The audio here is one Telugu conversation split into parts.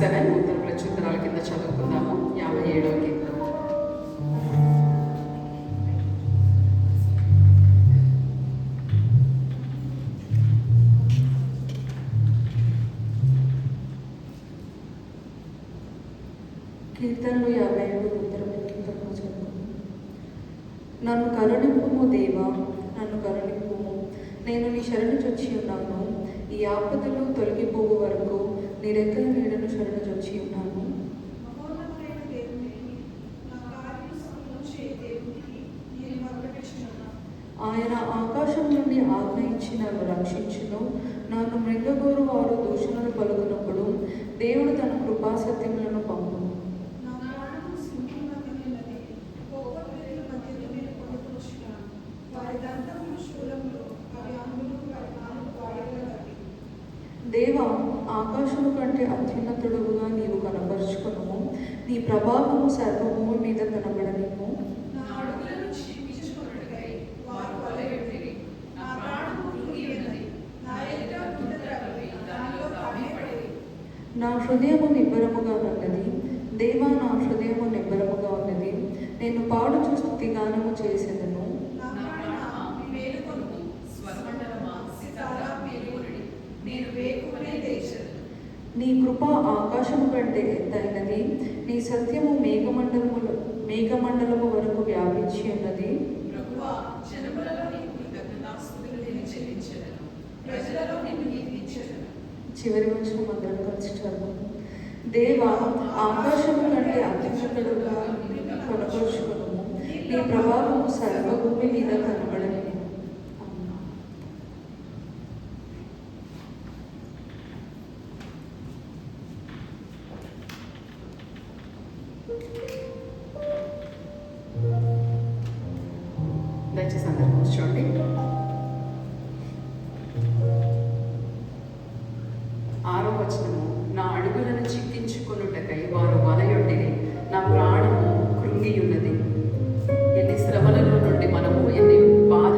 57 ఉత్తర ప్రత్యుత్తరాల కింద చదువుకుందాము. 57వ కీర్తన. కీర్తనలు 57 ఉత్తర ప్రత్యుత్తరము చదువుకుందాం. నన్ను కరుణింపుము దేవా, నన్ను కరుణింపుము. నేను నీ శరణు చొచ్చి ఉన్నాను. ఈ ఆపదలు తొలగిపోవు వరకు నీ రెక్కల నీడను శరణు చొచ్చి ఉన్నాను. ఆయన ఆకాశం నుండి ఆజ్ఞ ఇచ్చి నన్ను రక్షించును. నన్ను మృంగగోరు వారు దూషణలు పలుకున్నప్పుడు దేవుడు తన కృపా సత్యములను పంపును. దేవా, ఆకాశము కంటే అత్యున్నతుడుగా నీవు కనపరుచుకును. నీ ప్రభావము సర్వభూమి మీద కనబడనిమ్ము. నా హృదయము నిబ్బరముగా ఉన్నది. దేవా, నా హృదయము నిబ్బరముగా ఉన్నది. నేను పాడుచు స్తుతిగానము చేసేదను. నీ కృప ఆకాశము కంటే ఎత్తైనది. నీ సత్యము మేఘమండలము వరకు వ్యాపించి ఉన్నది. చివరి వచనం అందరం కలిసి చదువుకుందాం. దేవా, ఆకాశము కంటే అత్యున్నతుడుగా కనపరుచుకును. నీ ప్రభావము సర్వభూమి మీద కనబడని. దయచేసి అందరూ కూర్చోండి. 6వ వచనము. నా అడుగులను చిక్కించుకొనుటకై వారు వలయొడ్డిరి, నా ప్రాణము కృంగియున్నది. ఎన్ని శ్రమలలో నుండి మనము, ఎన్ని బాధ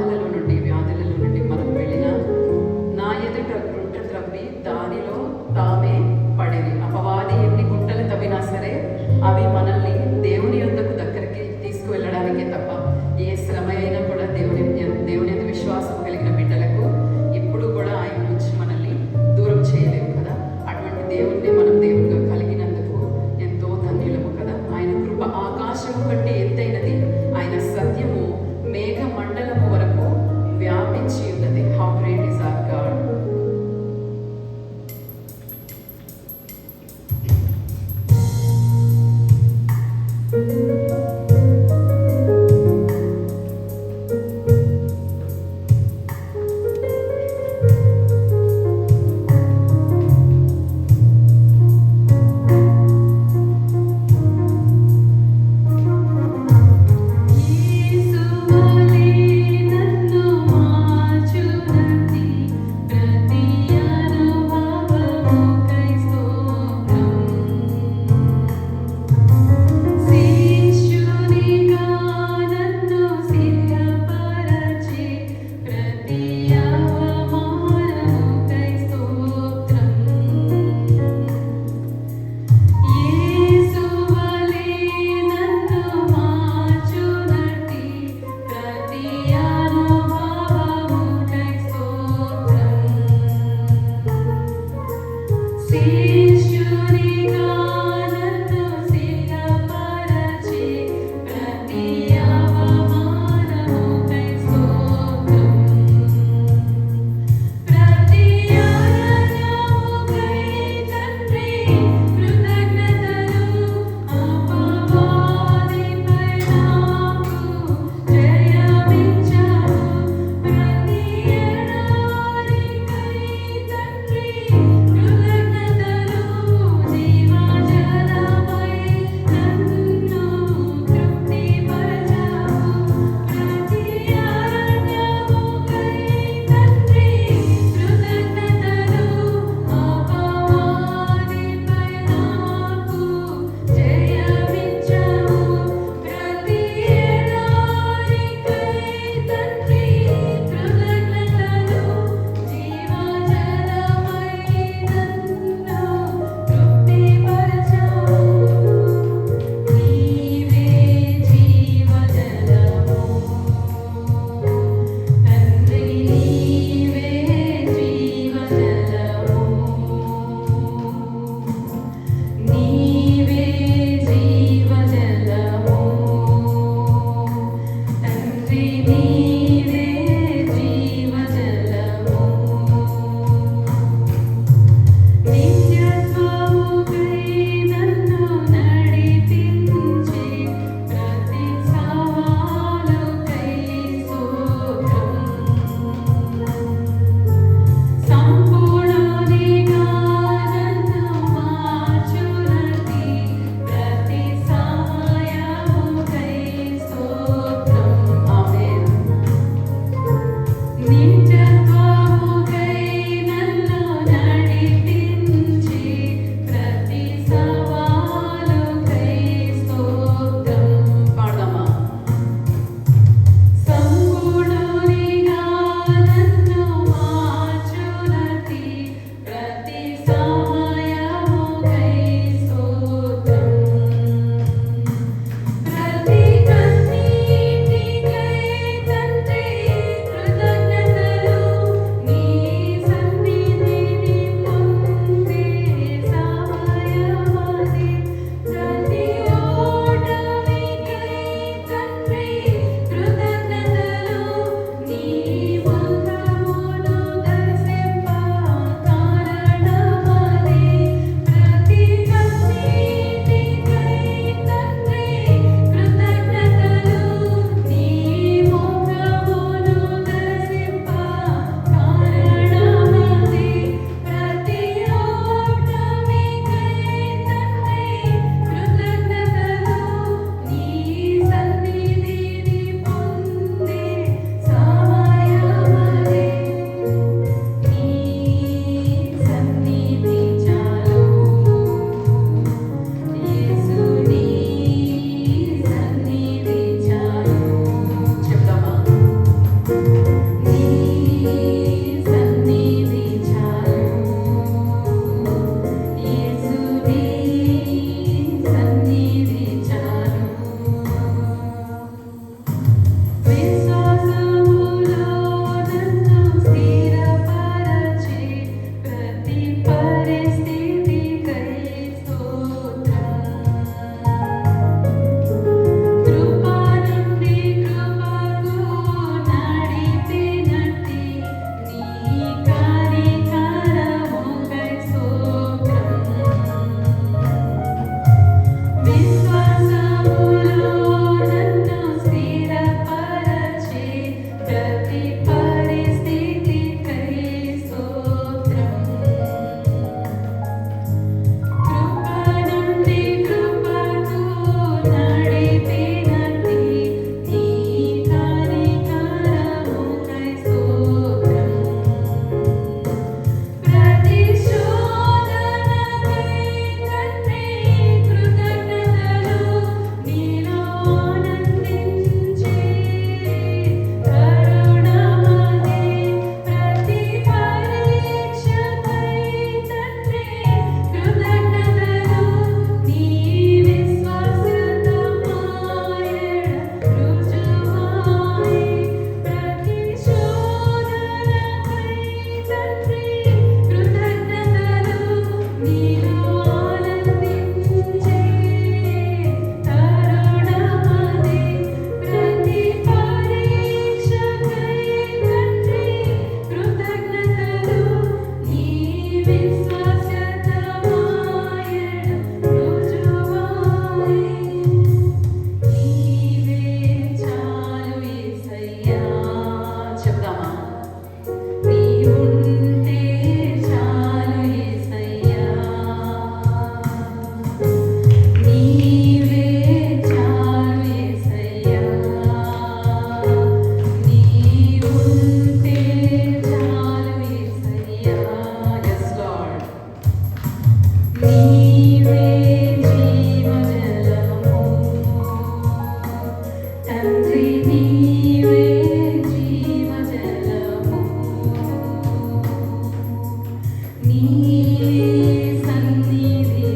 సన్నిధి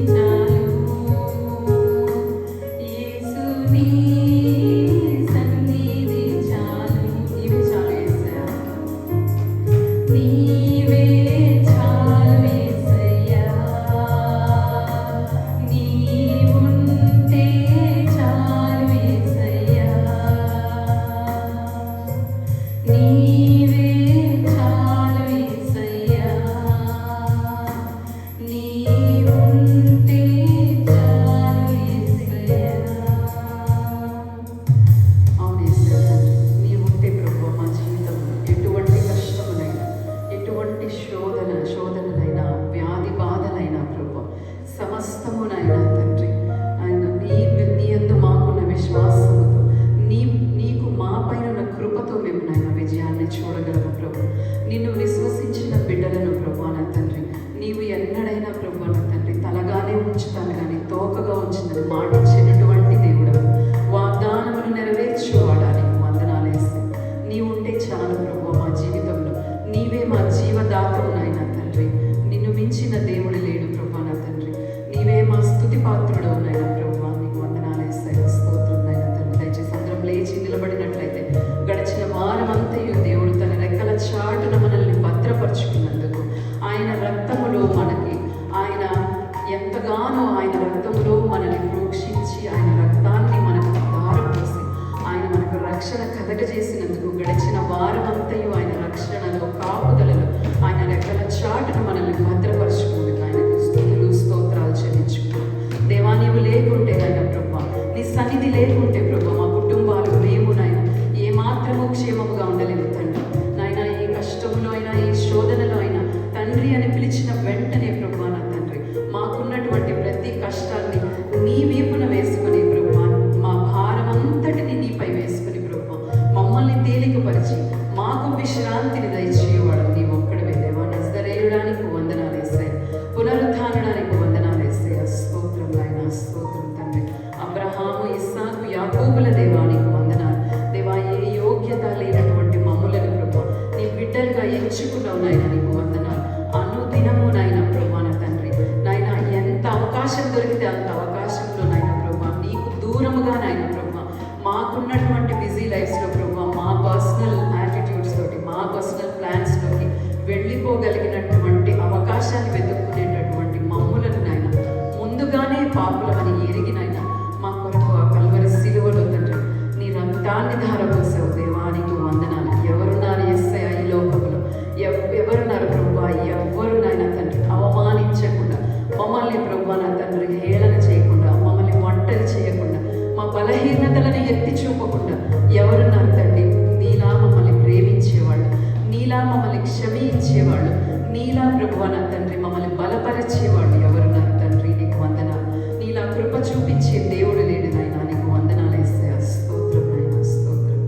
చాలు యేసు నీ సన్నిధి చాలు నీవే చాలు యేసయ్యా నీవే చాలు యేసయ్యా నీవుంటే చాలు యేసయ్యా నీవే చాలు యేసయ్యా నీవుంటే చాలు యేసయ్యా. అవును యేసయ్యా తండ్రి, నీవుంటే ప్రభువా మా జీవితంలో ఎటువంటి కష్టమునైనా ఎటువంటి శోధనలైనా వ్యాధి బాధలైనా ప్రభువా సమస్తమునైనా తండ్రి ఆయన నీ యందు మాకున్న విశ్వాసముతో నీకు మా పైన ఉన్న కృపతో మేము నాయన విజయాన్ని చూడగలము ప్రభు. నిన్ను విశ్వసించిన బిడ్డలను ప్రభు నా తండ్రి నీవు ఎన్నడైనా ప్రభు నా తండ్రి తలగానే ఉంచుతాను కానీ తోకగా ఉంచిందని మాటిచ్చినటువంటి దేవుడు వాగ్దానములు నెరవేర్చువాడానికి వందనాలేస్తే నీవు ఉంటే చాలు ప్రభు మా జీవితంలో. నీవే మా జీవదాతవు నాయన తండ్రి, నిన్ను మించిన దేవుడు లేడు ప్రభు నా తండ్రి. నీవే మా స్తుతి పాత్రుడు నాయన ప్రభు, నీకు వందనాలేస్తే స్తోత్రం నాయన తండ్రి. దయచేసి అందరం లేచి నిలబడినట్లయితే గడిచిన వారమంతయు దేవుడు తన రెక్కల చాటున మనల్ని భద్రపరుచుకున్నందుకు ఆయన రక్తములో మనకి ఆయన ఎంతగానో ఆయన రక్తములో మనల్ని ప్రోక్షించి ఆయన రక్తాన్ని మనకు దారపోసి ఆయన మనకు రక్షణ కలగజేసినందుకు గడిచిన వారమంతయు ఆయన రక్షణలో కాపుదలలో ఆయన రెక్కల చాటున మనల్ని భద్రపరుచుకున్నందుకు ఆయనకు స్తుతులు స్తోత్రాలు చెల్లించుకున్నాం. దేవా నీవు లేకుంటే నాయన ప్రభా, నీ సన్నిధి లేకుంటే ప్రభా మా కుటుంబాలు మేము నాయన ఏమాత్రము క్షేమముగా ఉండలేము తండ్రి. నాయన ఏ కష్టములో అయినా ఏ శోధనలో అయినా తండ్రి అని పిలిచిన వెంటనే ప్రభా నా తండ్రి మాకున్నటువంటి ప్రతి కష్టాన్ని నీ వీపున వేసుకుని ప్రభా మా భారం అంతటిని నీపై వేసుకుని ప్రభా మమ్మల్ని తేలికపరిచి మాకు విశ్రాంతిని దయచేయవాడు నీ ఒక్కడివే దేవా. నజరేయుడానికి వందనాలేసే, పునరుద్ధానడానికి వందనాలేసే. స్తోత్రం నాయన స్తోత్రం తండ్రి. అబ్రహాము ఇస్సాకు యాకోబుల దేవానికి వందనాలు దేవా. ఏ యోగ్యత లేనటువంటి మమ్ములను ప్రభా నీ బిడ్డలుగా ఎంచుకున్నావు నాయన, నీకు వందనాలు. అనుదినము నాయన ప్రభా నా తండ్రి నాయన ఎంత అవకాశం దొరికితే అంత అవకాశంలో నాయన ప్రభా నీకు దూరముగా నాయన ప్రభా మాకున్నటువంటి బిజీ లైఫ్స్లో ప్రభా మా పర్సనల్ యాటిట్యూడ్స్ తోటి మా పర్సనల్ ప్లాన్స్లోకి వెళ్ళిపోగలిగినటువంటి అవకాశాన్ని వెతుక్కునేటటువంటి మమ్ములను నాయన ముందుగానే పాపులమని ఎరిగినైనా మా కొరకు ఆ కల్వరి సిలువలో తండ్రి నీ రక్తాన్ని ధారపోసావు దేవానికి వందనాలు. ఎవరున్నారు యేసయ్యా ఈ లోకంలో? ఎవరున్నారు ప్రభా? ఎవ్వరు నాయన తండ్రి అవమానించకుండా మమ్మల్ని ప్రభా నా తండ్రి హేళన చేయకుండా మమ్మల్ని ఒంటరి చేయకుండా మా బలహీనతలను ఎత్తి చూపకుండా ఎవరున్నారు తండ్రి? నీలా మమ్మల్ని ప్రేమించేవాళ్ళు, నీలా మమ్మల్ని క్షమించేవాళ్ళు, నీలా ప్రభువా నా తండ్రి మమ్మల్ని బలపరిచేవాళ్ళు ఎవరున్నారు తండ్రి? నీకు వందనాలు. నీలా కృప చూపించే దేవుడు లేడు నాయన, నీకు వందనాలు యేసయ్యా. స్తోత్రం నాయన స్తోత్రం.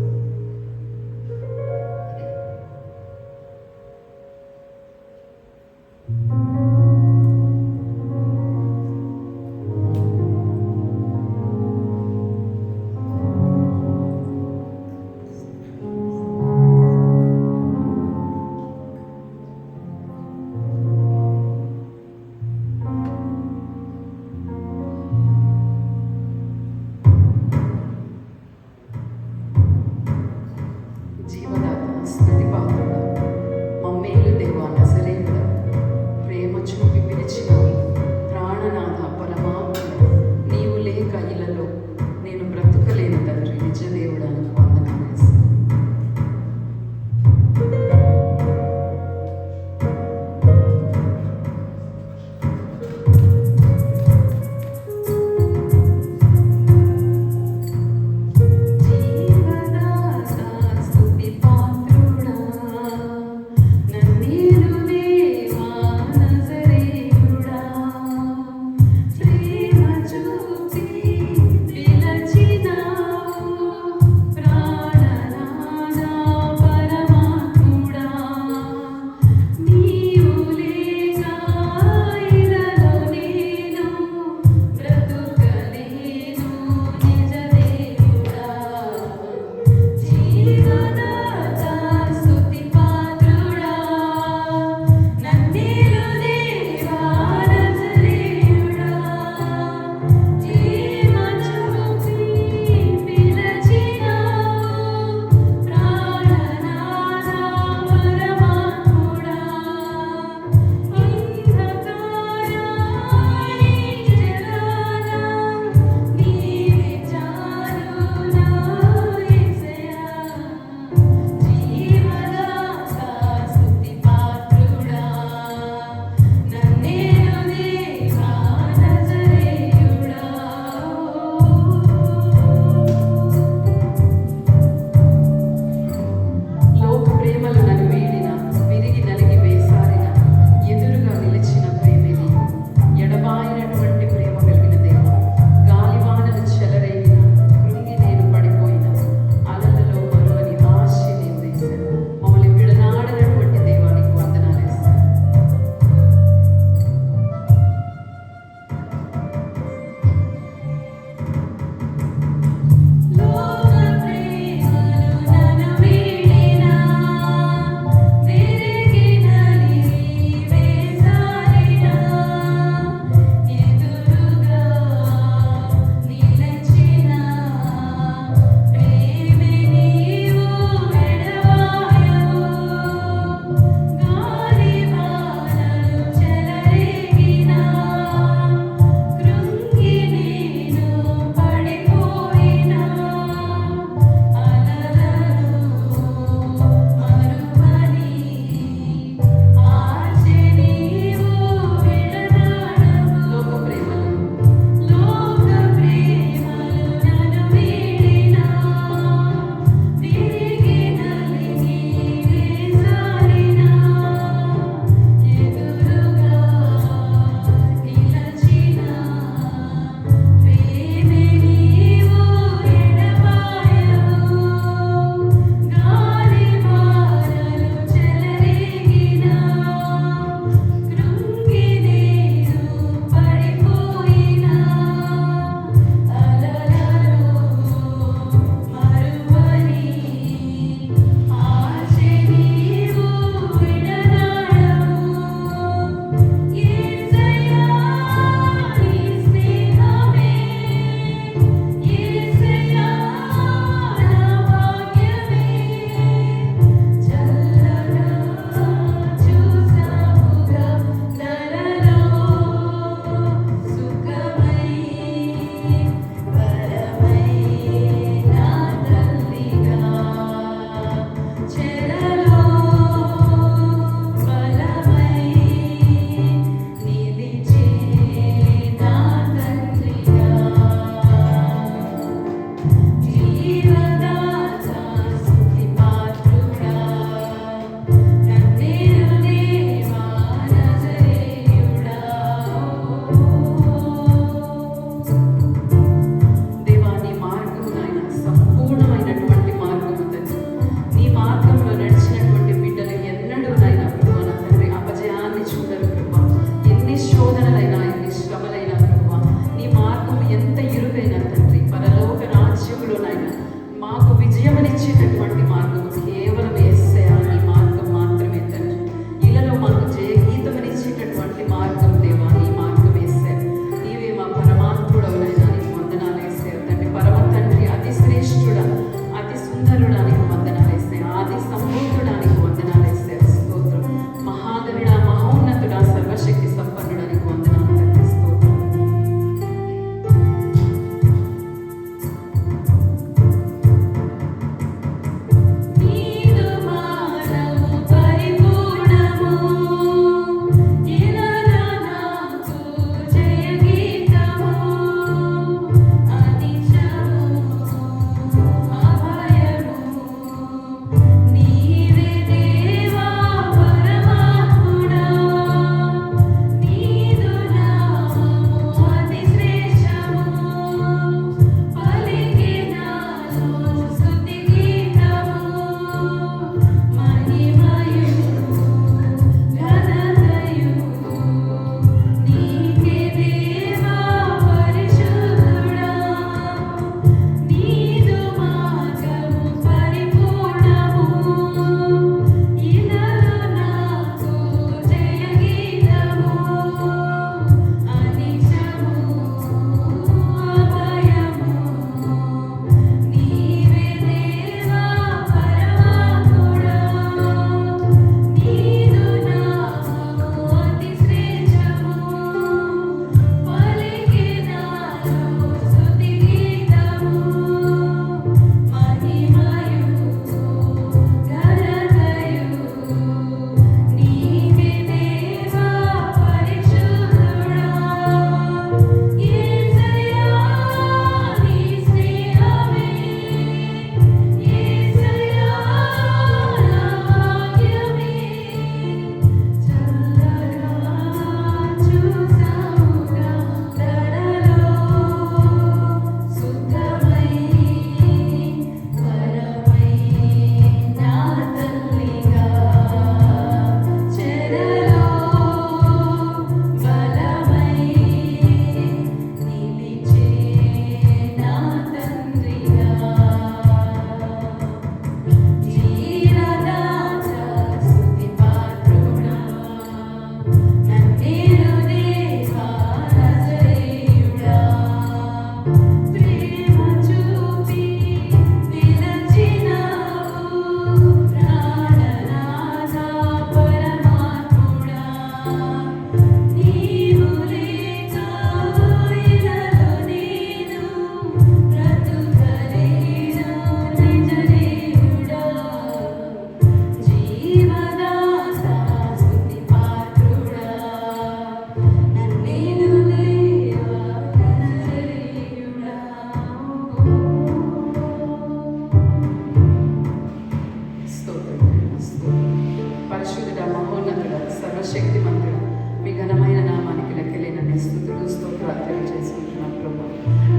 మీ ఘనమైన నామానికి లెక్కలేనన్ని స్తుతులు స్తోత్రాలు తెలియజేసుకుంటున్నాం ప్రభా.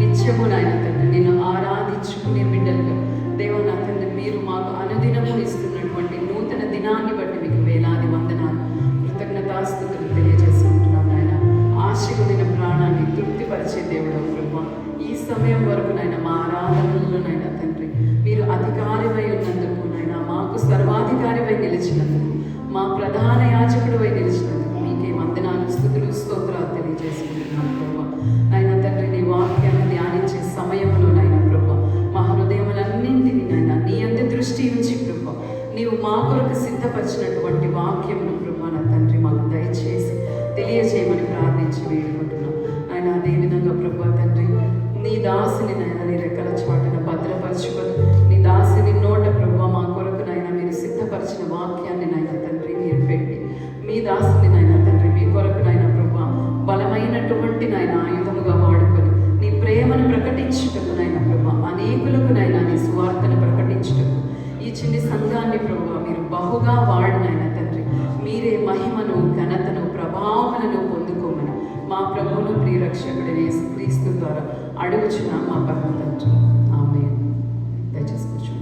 నిత్యము నాయన తండ్రి నిన్ను ఆరాధించుకునే బిడ్డలుగా దేవ నా తండ్రి మీరు మాకు అనుదినము ఇస్తున్నటువంటి నూతన దినాన్ని బట్టి మీకు వేలాది వందనాలు కృతజ్ఞతాస్తుతులు తెలియజేసుకుంటున్నాం నాయన. ఆశకుడిన ప్రాణాన్ని తృప్తిపరిచే దేవుడు ప్రభా. ఈ సమయం వరకు నాయన మా ఆరాధనలో నాయన తండ్రి మీరు అధికారివై ఉన్నందుకు నాయన, మాకు సర్వాధికారివై నిలిచినందుకు, మా ప్రధాన యాజకుడివై నిలిచినందుకు మీకే వందనాలు స్తుతులు స్తోత్రాలు తెలియజేసుకుంటున్నాం ప్రభా. నాయన తండ్రి నీ వాక్యాన్ని ధ్యానించే సమయంలో నాయన ప్రభా మా హృదయములన్నింటినీ నాయన నీ అందు దృష్టి ఉంచి ప్రభా నీవు మా కొరకు సిద్ధపరిచినటువంటి వాక్యమును ప్రభా నా తండ్రి మాకు దయచేసి తెలియజేయమని ప్రార్థించి వేడుకుంటున్నాం ఆయన. అదేవిధంగా ప్రభా తండ్రి నీ దాసిని నాయన నీ రెక్కల చాటున భద్రపరచుకొని నీ దాసిని నోట ప్రభా మా కొరకు నాయన మీరు సిద్ధపరిచిన వాక్యాన్ని నాయన తండ్రి మీరు పెట్టి మీ దాసిని నాయన తండ్రి మీ కొరకు నాయన ప్రభా బలమైనటువంటి నాయన ఆయుధముగా వాడుకొని నీ ప్రేమను ప్రకటించుటకు నాయన ప్రభా అనేకులకు నాయన నీ సువార్తను ప్రకటించుటకు ఈ చిన్ని సంఘాన్ని ప్రభా మీరు బహుగా వాడినైనా తండ్రి మీరే మహిమను ఘనతను ప్రభావములను పొందుకోమని మా ప్రభువును ప్రియరక్షకుడైన యేసుక్రీస్తు ద్వారా అడుగుచున్నాం మా పరమ తండ్రి. ఆమేన్. దయచేసి కూర్చోండి.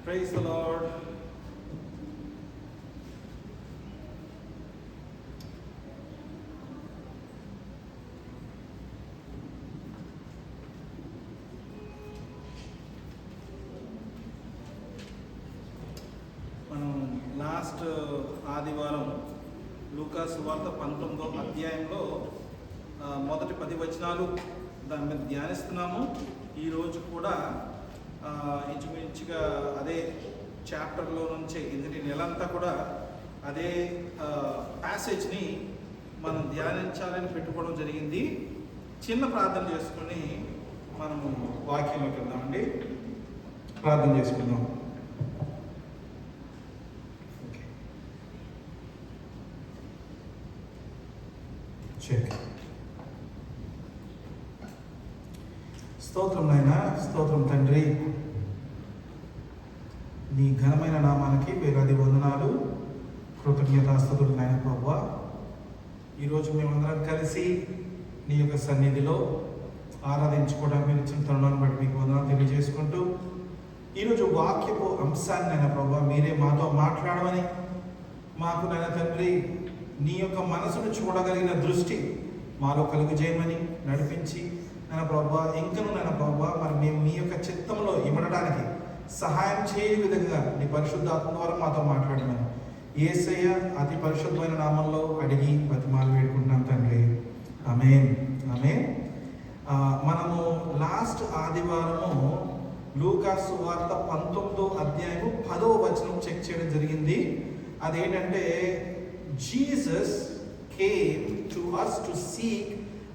Praise the Lord. మనం లాస్ట్ ఆదివారం లూకా సువార్త 19వ అధ్యాయంలో మొదటి 10 వచనాలు దాని మీద ధ్యానిస్తున్నాము. ఈరోజు కూడా ఇంచుమించుగా అదే చాప్టర్లో నుంచే ఇది నెలంతా కూడా అదే ప్యాసేజ్ని మనం ధ్యానించాలని పెట్టుకోవడం జరిగింది. చిన్న ప్రార్థన చేసుకుని మనము వాక్యంలోకి వెళ్దామండి. ప్రార్థన చేసుకుందాం. స్తోత్రం నాయనా, స్తోత్రం తండ్రి. నీ ఘనమైన నామానికి వేలాది వందనాలు, కృతజ్ఞతాస్తుతులు నాయన ప్రభువా. ఈరోజు మేమందరం కలిసి నీ యొక్క సన్నిధిలో ఆరాధించుకోవడానికి మీరు ఇచ్చిన తరుణాన్ని బట్టి మీకు వందనాలు తెలియజేసుకుంటూ, ఈరోజు వాక్యపు అంశాన్ని నాయన ప్రభువా మీరే మాతో మాట్లాడమని, మాకు నాయన తండ్రి నీ యొక్క మనసును చూడగలిగిన దృష్టి మాలో కలుగు చేయమని నడిపించి నాయన ప్రభువా, ఇంకను నాయన ప్రభువా మరి మేము మీ యొక్క చిత్తంలో ఇమడడానికి సహాయం చేయని విధంగా నీ పరిశుద్ధాత్మ ద్వారా మాతో మాట్లాడమని యేసయ్య అతి పరిశుద్ధమైన నామంలో అడిగి బతిమాలు వేడుకుంటున్నాం తండ్రి. ఆమేన్. ఆమేన్. మనము లాస్ట్ ఆదివారము లూకా సువార్త 19వ అధ్యాయము 10వ వచనం చెక్ చేయడం జరిగింది. అదేంటంటే Jesus came to us to seek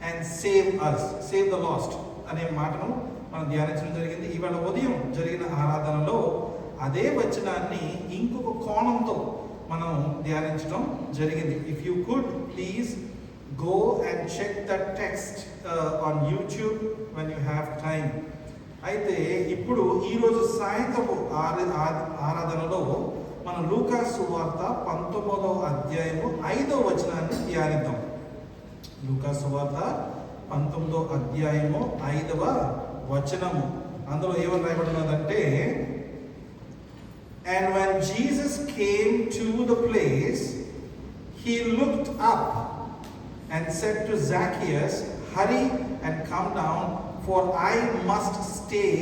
and save us, save the lost అనే మాటను మనం ధ్యానించడం జరిగింది. ఇవాళ ఉదయం జరిగిన ఆరాధనలో అదే వచనాన్ని ఇంకొక కోణంతో మనం ధ్యానించడం జరిగింది. If you could please go and check the text on YouTube when you have time. అయితే ఇప్పుడు ఈరోజు సాయంత్రపు ఆరాధనలో మనం లూకా సువార్త 19వ అధ్యాయము 5వ వచనాన్ని ధ్యానిద్దాం. లూకా సువార్త 19వ అధ్యాయము 5వ వచనము. అందులో ఏమని రాయబడినదంటే, and when Jesus came to the place, he looked up and said to Zacchaeus, hurry and come down, for I must stay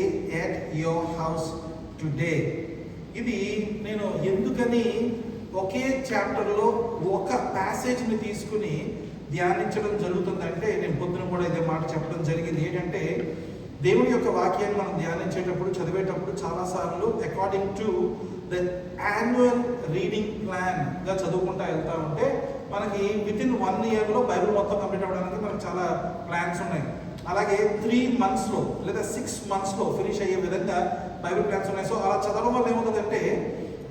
at your house today. ఇది నేను ఎందుకని ఒకే చాప్టర్లో ఒక ప్యాసేజ్ని తీసుకుని ధ్యానించడం జరుగుతుందంటే, నేను పొద్దున కూడా ఇదే మాట చెప్పడం జరిగింది. ఏంటంటే దేవుని యొక్క వాక్యాన్ని మనం ధ్యానించేటప్పుడు చదివేటప్పుడు చాలాసార్లు according to the annual reading ప్లాన్గా చదువుకుంటా వెళ్తూ ఉంటే మనకి విత్ ఇన్ 1 ఇయర్లో బైబిల్ మొత్తం కంప్లీట్ అవ్వడానికి మనకు చాలా ప్లాన్స్ ఉన్నాయి. అలాగే 3 monthsలో లేదా 6 monthsలో ఫినిష్ అయ్యే విధంగా బైబిల్ ప్లాన్స్ ఉన్నాయి. సో అలా చదవడం వల్ల ఏమవుతుందంటే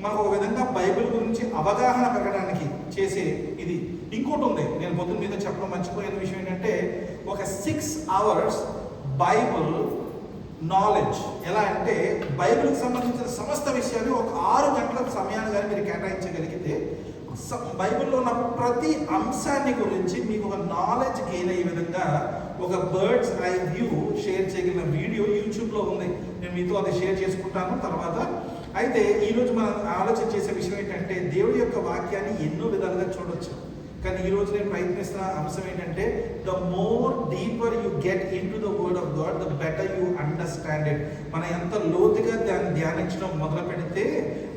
మనకు ఒక విధంగా బైబిల్ గురించి అవగాహన పెరగడానికి చేసే ఇది. ఇంకోటి ఉంది, నేను పొద్దున్న మీద చెప్పడం మర్చిపోయిన విషయం ఏంటంటే ఒక 6 hours బైబిల్ నాలెడ్జ్. ఎలా అంటే బైబిల్కి సంబంధించిన సమస్త విషయాలు ఒక 6 గంటల సమయాన్ని కానీ మీరు కేటాయించగలిగితే బైబిల్లో ఉన్న ప్రతి అంశాన్ని గురించి మీకు ఒక నాలెడ్జ్ గెయిన్ అయ్యే విధంగా ఒక బర్డ్స్ ఐ వ్యూ షేర్ చేయగలిగిన వీడియో యూట్యూబ్లో ఉంది. నేను మీతో అది షేర్ చేసుకుంటాను తర్వాత. అయితే ఈరోజు మనం ఆలోచన చేసే విషయం ఏంటంటే దేవుడి యొక్క వాక్యాన్ని ఎన్నో విధాలుగా చూడొచ్చు, కానీ ఈరోజు నేను ప్రయత్నిస్తున్న అంశం ఏంటంటే the more deeper you get in to the word of God, the better you understand it. మనం ఎంత లోతుగా దాన్ని ధ్యానించడం మొదలు పెడితే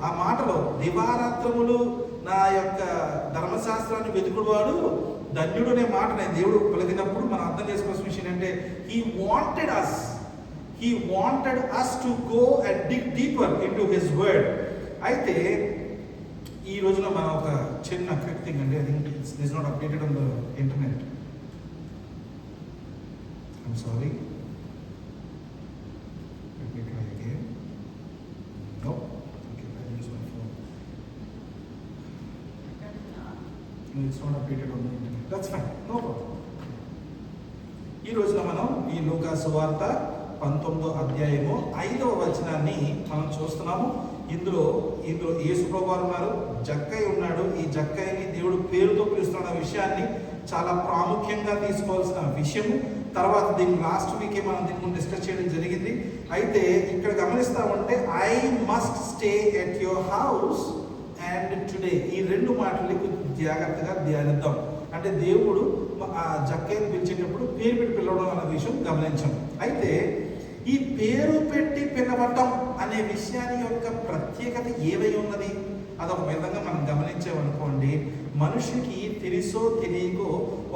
ఆ మాటలో దివారాత్రములు నా యొక్క ధర్మశాస్త్రాన్ని వెతుకుడువాడు ధన్యుడు అనే మాటనే దేవుడు పలికినప్పుడు మనం అర్థం చేసుకోవాల్సిన విషయం అంటే He wanted us to go and dig deeper into His word. అయితే ఈ రోజున మనం ఒక చిన్న క్విక్ థింగ్ అండి, I think it's not updated on the internet. I'm sorry, let me try again. No, okay, I use my phone. It's not updated on the internet, that's fine, no problem. ఈ రోజున మనం ఈ లూకా సువార్త 19వ అధ్యాయము 5వ వచనాన్ని మనం చూస్తున్నాము. ఇందులో యేసు ప్రభువారు ఉన్నారు, జక్కయ్య ఉన్నాడు. ఈ జక్కయ్యని దేవుడు పేరుతో పిలుస్తున్న విషయాన్ని చాలా ప్రాముఖ్యంగా తీసుకోవాల్సిన విషయము. తర్వాత దీన్ని లాస్ట్ వీకే మనం దీని గురించి డిస్కస్ చేయడం జరిగింది. అయితే ఇక్కడ గమనిస్తామంటే I must stay at your house and today, ఈ 2 మాటల్ని జాగ్రత్తగా ధ్యానిద్దాం. అంటే దేవుడు ఆ జక్కయ్యను పిలిచేటప్పుడు పేరు పెట్టి పిలవడం అనే విషయం గమనించాం. అయితే ఈ పేరు పెట్టి పిలవటం అనే విషయాన్ని యొక్క ప్రత్యేకత ఏవై ఉన్నది అదొక విధంగా మనం గమనించామనుకోండి, మనిషికి తెలుసో తెలియకో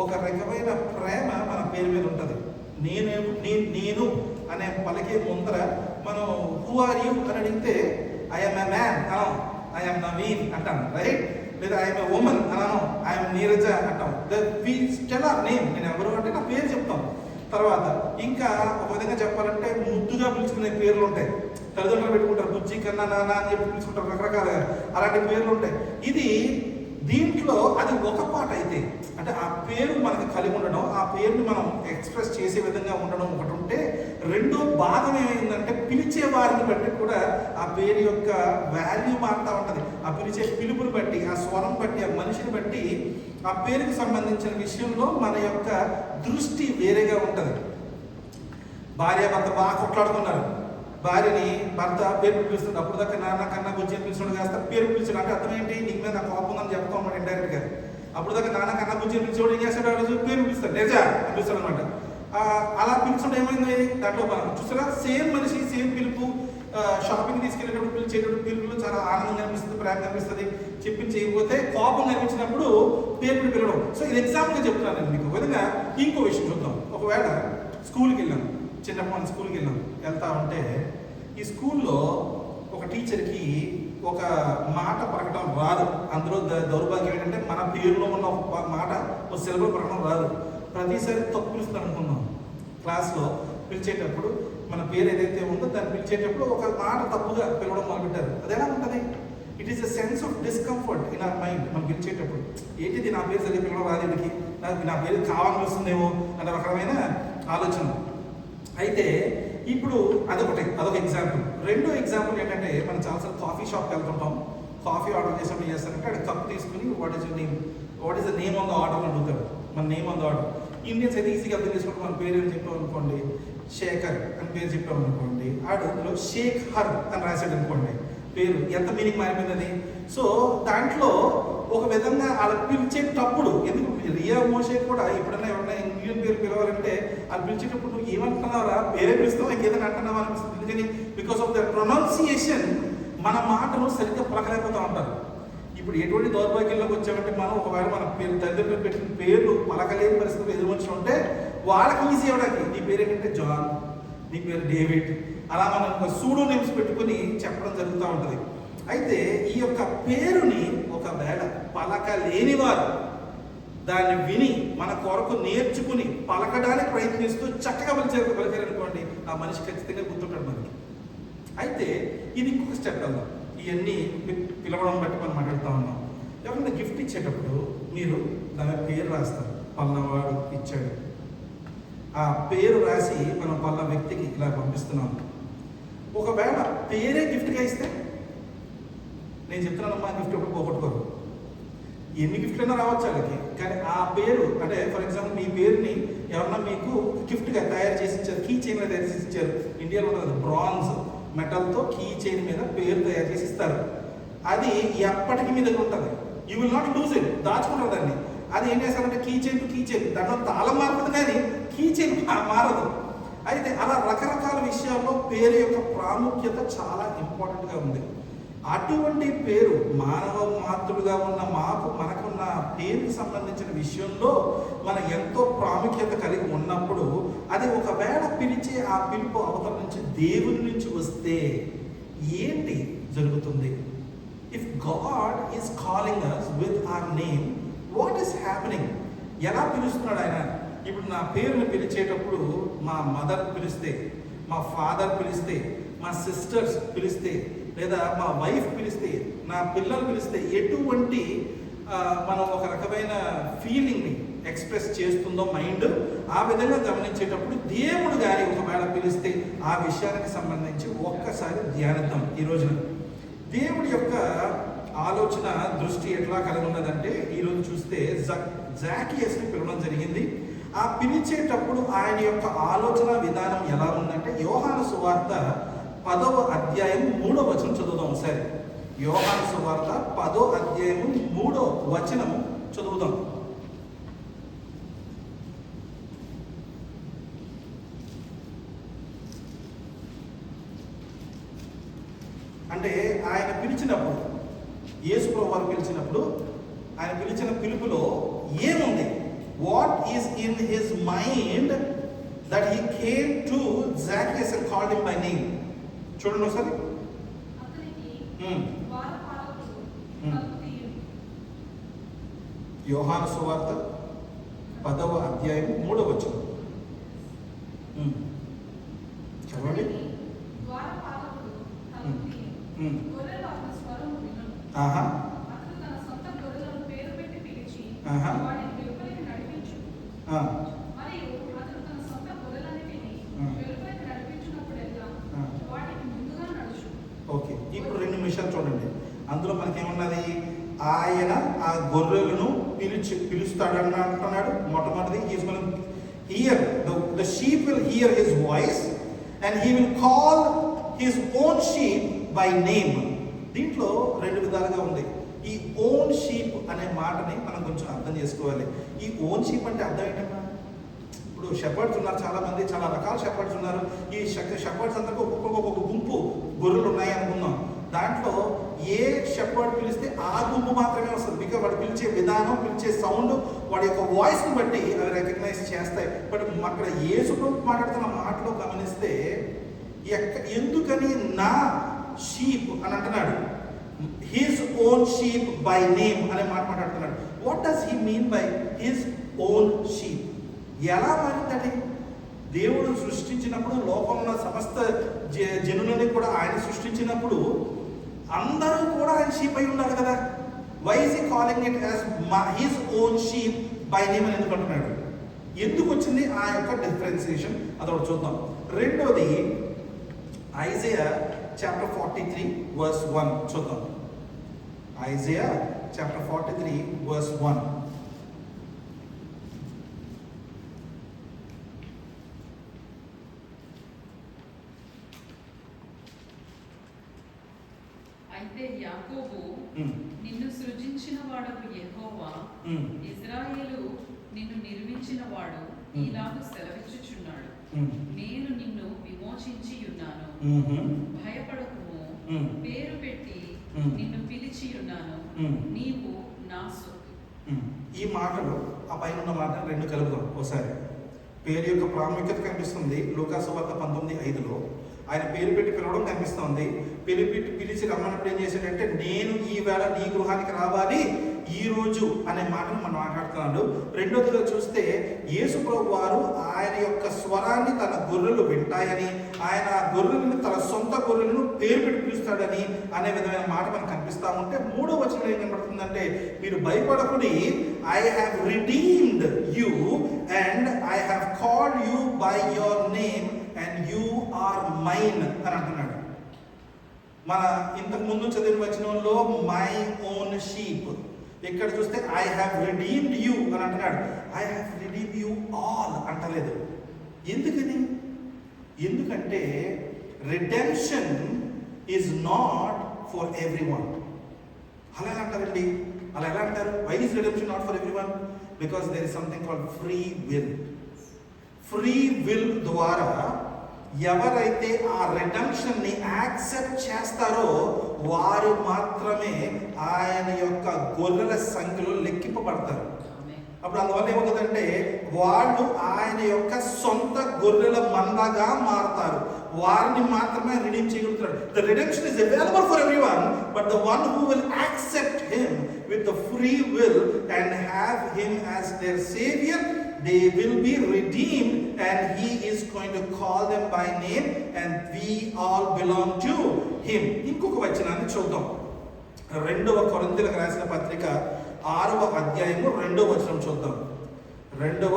ఒక రకమైన ప్రేమ మన పేరు మీద ఉంటుంది. నేను అనే పలికే ముందర మనం హూ ఆర్ యూ అని అడిగితే ఐఎమ్ ఎ మ్యాన్ అనం, ఐఎమ్ నవీన్ అంటాం, రైట్? లేదా ఐఎమ్ ఎ ఉమెన్ అనం, ఐఎమ్ నీరజ అంటాం. వి టెల్ అవర్ నేమ్, నేను ఎవరు అంటే నా పేరు చెప్తాం. తర్వాత ఇంకా ఒక విధంగా చెప్పాలంటే ముద్దుగా పిలుచుకునే పేర్లు ఉంటాయి. తల్లిదండ్రులు పెట్టుకుంటారు, బుజ్జి కన్నా నాన్న అని చెప్పి పిలుచుకుంటారు, రకరకాలుగా అలాంటి పేర్లు ఉంటాయి. ఇది దీంట్లో అది ఒక పాట అయితే, అంటే ఆ పేరు మనకు కలిగి ఉండడం, ఆ పేరుని మనం ఎక్స్ప్రెస్ చేసే విధంగా ఉండడం ఒకటి ఉంటే, రెండో భాగం ఏమైందంటే పిలిచే వారిని బట్టి కూడా ఆ పేరు యొక్క వాల్యూ మారుతూ ఉంటుంది. ఆ పిలిచే పిలుపుని బట్టి, ఆ స్వరం బట్టి, ఆ మనిషిని బట్టి ఆ పేరుకి సంబంధించిన విషయంలో మన యొక్క దృష్టి వేరేగా ఉంటుంది. భార్య భర్త బాగా కొట్లాడుతున్నారు, భార్యని భర్త పేరు పిలుస్తుంది, అప్పుడు దాకా నాన్న కన్నా బుజ్జి పిలుచుడు కాస్త పేరు పిలిచాడు. అంటే అర్థం ఏంటి, నీకు మీద నాకు కోపం ఉందని చెప్తా ఉన్నాడు ఇండైరెక్ట్గా. అప్పుడు దాకా నాన్న కన్నా బుజ్జి పిలిచేవాడు ఏం చేస్తాడు, ఆ రోజు పేరు పిలుస్తాడు, నిజా పిలుస్తాడు అనమాట. అలా పిలిచడం ఏమైంది దాంట్లో మనం చూసారా, సేమ్ మనిషి సేమ్ పిలుపు. షాపింగ్ తీసుకెళ్ళేటప్పుడు పిలిచేటప్పుడు పిలుపులు చాలా ఆనందంగా అనిపిస్తుంది, ప్రేమ అనిపిస్తుంది. చేయకపోతే కోపం కనిపించినప్పుడు పేరు పిలవడం. సో ఇది ఎగ్జాంపుల్గా చెప్తున్నాను నేను మీకు. విధంగా ఇంకో విషయం చూద్దాం. ఒకవేళ స్కూల్కి వెళ్ళాం, చిన్నప్పుడు స్కూల్కి వెళ్తా ఉంటే ఈ స్కూల్లో ఒక టీచర్కి ఒక మాట పలకటం రాదు. అందులో దౌర్భాగ్యం ఏంటంటే మన పేరులో ఉన్న ఒక మాట ఒక సిలబల్ పలకడం రాదు. ప్రతిసారి తప్పు పిలుస్తాను అనుకున్నాం. క్లాస్లో పిలిచేటప్పుడు మన పేరు ఏదైతే ఉందో దాన్ని పిలిచేటప్పుడు ఒక మాట తప్పుగా పిలవడం మొదలుపెట్టారు. అది ఎలా ఉంటుంది? It is a sense of discomfort in our mind. మనం పిలిచేటప్పుడు ఏంటిది, నా పేరు సరిగ్గా పిలవడం రాదేంటికి, నా పేరు కావాలనిపిస్తుందేమో అనే రకమైన ఆలోచన. అయితే ఇప్పుడు అదొక ఎగ్జాంపుల్. రెండో ఎగ్జాంపుల్ ఏంటంటే, మనం చాలాసార్లు కాఫీ షాప్కి వెళ్తుంటాం. కాఫీ ఆర్డర్ చేసినప్పుడు చేస్తారంటే అక్కడ కప్ తీసుకుని what is the name on the order అని అడుగుతాడు. మన name on the order. Indians అయితే ఈజీగా అర్థం చేసుకుంటే మన పేరు అని చెప్పాం అనుకోండి, శేఖర్ అని పేరు చెప్పాం అనుకోండి, అందులో షేక్ హర్ అని రాశాడు అనుకోండి, పేరు ఎంత మీనింగ్ మారిపోయింది. సో దాంట్లో ఒక విధంగా అలా పిలిచేటప్పుడు, ఎందుకు రియా మోషే కూడా ఎప్పుడైనా ఎవరైనా ఇండియన్ పేరు పిలవాలంటే అది పిలిచేటప్పుడు నువ్వు ఏమంటున్నావా, పేరే పిలుస్తావు, ఇంకేదైనా అంటున్నావా అనిపిస్తుంది. ఎందుకని? బికాస్ ఆఫ్ ద ప్రొనౌన్సియేషన్ మన మాటలు సరిగ్గా పలకలేకపోతూ ఉంటారు. ఇప్పుడు ఎటువంటి దౌర్భాగ్యంలోకి వచ్చామంటే, మనం ఒకవేళ మన పేరు తల్లిదండ్రులు పెట్టిన పేర్లు పలకలేని పరిస్థితులు ఎదుర్కొంటూ ఉంటే వాళ్ళకి ఈజీ అవ్వడానికి నీ పేరు ఏంటంటే జాన్, నీ పేరు డేవిడ్, అలా మనం సూడో నేమ్స్ పెట్టుకుని చెప్పడం జరుగుతూ ఉంటుంది. అయితే ఈ యొక్క పేరుని ఒకవేళ పలకలేని వారు దాన్ని విని మన కొరకు నేర్చుకుని పలకడానికి ప్రయత్నిస్తూ చక్కగా పలికారనుకోండి, ఆ మనిషి ఖచ్చితంగా గుర్తుంటాడు మనకి. అయితే ఇది ఇంకొక స్టెప్ వెళ్దాం. ఇవన్నీ పిలవడం బట్టి మనం మాట్లాడుతూ ఉన్నాం. ఎవరైనా గిఫ్ట్ ఇచ్చేటప్పుడు మీరు దాని పేరు రాస్తారు, పలానావాడు ఇచ్చాడు. ఆ పేరు రాసి మనం పలానా వ్యక్తికి ఇలా పంపిస్తున్నాం. ఒకవేళ పేరే గిఫ్ట్గా ఇస్తే, నేను చెప్తున్నానమ్మా గిఫ్ట్ ఎప్పుడు పోగొట్టుకోరు, ఎన్ని గిఫ్ట్లైనా రావచ్చు వాళ్ళకి, కానీ ఆ పేరు అంటే ఫర్ ఎగ్జాంపుల్ మీ పేరుని ఎవరన్నా మీకు గిఫ్ట్గా తయారు చేసి ఇచ్చారు, కీ చైన్ మీద తయారు చేసి ఇచ్చారు. ఇండియాలో ఉంటుంది బ్రాంజ్ మెటల్తో కీ చైన్ మీద పేరు తయారు చేసి ఇస్తారు. అది ఎప్పటికీ మీ దగ్గర ఉంటుంది. You will not lose it, దాచుకుంటారు దాన్ని. అది ఏం చేస్తారంటే key chain to key chain, దాంట్లో తాళం మారుతుంది కానీ కీ చైన్ మారదు. అయితే అలా రకరకాల విషయాల్లో పేరు యొక్క ప్రాముఖ్యత చాలా ఇంపార్టెంట్గా ఉంది. అటువంటి పేరు మానవ మాతృడుగా ఉన్న మనకున్న పేరుకి సంబంధించిన విషయంలో మనం ఎంతో ప్రాముఖ్యత కలిగి ఉన్నప్పుడు, అది ఒకవేళ పిలిచే ఆ పిలుపు అవతల నుంచి దేవుని నుంచి వస్తే ఏంటి జరుగుతుంది? If God is calling us with our name, what is happening? ఎలా పిలుస్తున్నాడు ఆయన? ఇప్పుడు నా పేరుని పిలిచేటప్పుడు మా మదర్ పిలిస్తే, మా ఫాదర్ పిలిస్తే, మా సిస్టర్స్ పిలిస్తే, లేదా మా వైఫ్ పిలిస్తే, నా పిల్లలు పిలిస్తే ఎటువంటి మనం ఒక రకమైన ఫీలింగ్ని ఎక్స్ప్రెస్ చేస్తుందో మైండ్, ఆ విధంగా గమనించేటప్పుడు దేవుడు గారి ఒకవేళ పిలిస్తే ఆ విషయానికి సంబంధించి ఒక్కసారి ధ్యానిద్దాం ఈ రోజున. దేవుడి యొక్క ఆలోచన దృష్టి ఎట్లా కలిగి ఉన్నదంటే, ఈరోజు చూస్తే జాకియస్ని పిలవడం జరిగింది. ఆ పిలిచేటప్పుడు ఆయన యొక్క ఆలోచన విధానం ఎలా ఉందంటే, యోహాను సువార్త 10వ అధ్యాయం 3వ వచనం చదువుదాం ఒకసారి. యోహాను సువార్త 10వ అధ్యాయము 3వ వచనము చదువుదాం. అంటే ఆయన పిలిచినప్పుడు, యేసు ప్రభువు వారు పిలిచినప్పుడు, ఆయన పిలిచిన పిలుపులో ఏముంది? What is in his mind that he came to Zacchaeus and called him by name. చూడండి ఒకసారి. యోహాను సువార్త 10వ అధ్యాయం 3వ వచనం చదవండి. ఆహా ఓకే, ఇప్పుడు 2 నిమిషాలు చూడండి. అందులో మనకేమన్నది? ఆయన ఆ గొర్రెలను పిలుస్తాడని అంటున్నాడు. మొట్టమొదటిది, is going here the sheep will hear his voice and he will call his own sheep by name. దీంట్లో 2 విధాలుగా ఉంది. ఈ ఓన్ షీప్ అనే మాటని మనం కొంచెం అర్థం చేసుకోవాలి. ఈ ఓన్ షీప్ అంటే అర్థం ఏంటన్నా? ఇప్పుడు షెపర్డ్స్ ఉన్నారు, చాలా మంది, చాలా రకాల షెపర్డ్స్ ఉన్నారు. ఈ షెపర్డ్స్ అందరికీ ఒక్కొక్క గుంపు గొర్రెలు ఉన్నాయి అనుకుందాం. దాంట్లో ఏ షెపర్డ్ పిలిస్తే ఆ గుంపు మాత్రమే వస్తుంది. బికాజ్ వాడు పిలిచే విధానం, పిలిచే సౌండ్, వాడి యొక్క వాయిస్ని బట్టి అవి రికగ్నైజ్ చేస్తాయి. బట్ అక్కడ యేసు ప్రభువు మాట్లాడుతున్న మాటలో గమనిస్తే ఎందుకని నా షీప్ అని అంటున్నాడు? His own sheep by name అనే మాట మాట్లాడుతున్నాడు. What does he mean by his own sheep? ఎలా మారిందండి? దేవుడు సృష్టించినప్పుడు, లోకంలో సమస్త జనులని కూడా ఆయన సృష్టించినప్పుడు అందరూ కూడా ఆయన షీప్ అయి ఉండాలి కదా. Why is he calling it as his own sheep by name అని ఎందుకు అంటున్నాడు? ఎందుకు వచ్చింది ఆ యొక్క డిఫరెన్సియేషన్? అదొకటి చూద్దాం. రెండోది, ఐజయా చాప్టర్ 43 verse 1 చూద్దాం. Isaiah chapter 43 verse 1. అయితే యాకోబు నిన్ను సృజించిన వాడకు యెహోవా, ఇశ్రాయేలు నిన్ను నిర్మించిన వాడు ఇలాగు సెలవిచ్చుచున్నాడు, నేను నిన్ను విమోచించి ఉన్నాను, భయపడకుము, పేరు పెట్టి నిన్ను పిలిచి ఉన్నాను, నీవు నా సొత్తు. ఈ మాటలు ఆ పైన ఉన్న మాట 2 కలుపుదాం ఒకసారి. పేరు యొక్క ప్రాముఖ్యత కనిపిస్తుంది లూకా సువార్త 19:5లో. ఆయన పేరు పెట్టి పిలవడం కనిపిస్తుంది. పిలిచి రమ్మన్నప్పుడు ఏం చేశాడంటే, నేను ఈ వేళ నీ గృహానికి రావాలి, ఈ రోజు అనే మాటను మనం మాట్లాడుతున్నాడు. రెండోదిగా చూస్తే యేసు ప్రభు వారు ఆయన యొక్క స్వరాన్ని తన గొర్రెలు వింటాయని, ఆయన ఆ గొర్రెలను తన సొంత గొర్రెలను పేరు పెట్టి పిలుస్తాడని అనే విధమైన మాట మనకు కనిపిస్తా ఉంటే, మూడో వచనం ఏం కనబడుతుందంటే, మీరు భయపడకుడి, I have redeemed you and I have called you by your name and you are mine అని అంటున్నాడు. మన ఇంతకు ముందు చదివిన వచనంలో మై ఓన్ షీప్, ఇక్కడ చూస్తే ఐ హ్యావ్ రిడీమ్డ్ యూ అని అంటున్నాడు. I have redeemed you all అంటలేదు. ఎందుకని? ఎందుకంటే redemption is not for everyone. అలా ఎలా అంటారండి? అలా ఎలా అంటారు? Why is redemption not for everyone? Because there is something called free will. Free will ద్వారా ఎవరైతే ఆ రిడెంప్షన్ని యాక్సెప్ట్ చేస్తారో వారు మాత్రమే ఆయన యొక్క గొర్రెల సంఖ్యలో లెక్కింపబడతారు. అప్పుడు అందువల్ల ఏమవుతుందంటే వాళ్ళు ఆయన యొక్క సొంత గొర్రెల మందగా మారతారు. వారిని మాత్రమే రిడీమ్ చేయగలుగుతారు. The redemption is available for everyone, but the one who will accept him with the free will and have him as their saviour, they will be redeemed and he is going to call them by name and we all belong to him. ఇంకొక వచనాన్ని చూద్దాం. 2వ కొరింథీయులకు రాసిన పత్రిక 6వ అధ్యాయము 2వ వచనం చూద్దాం. 2వ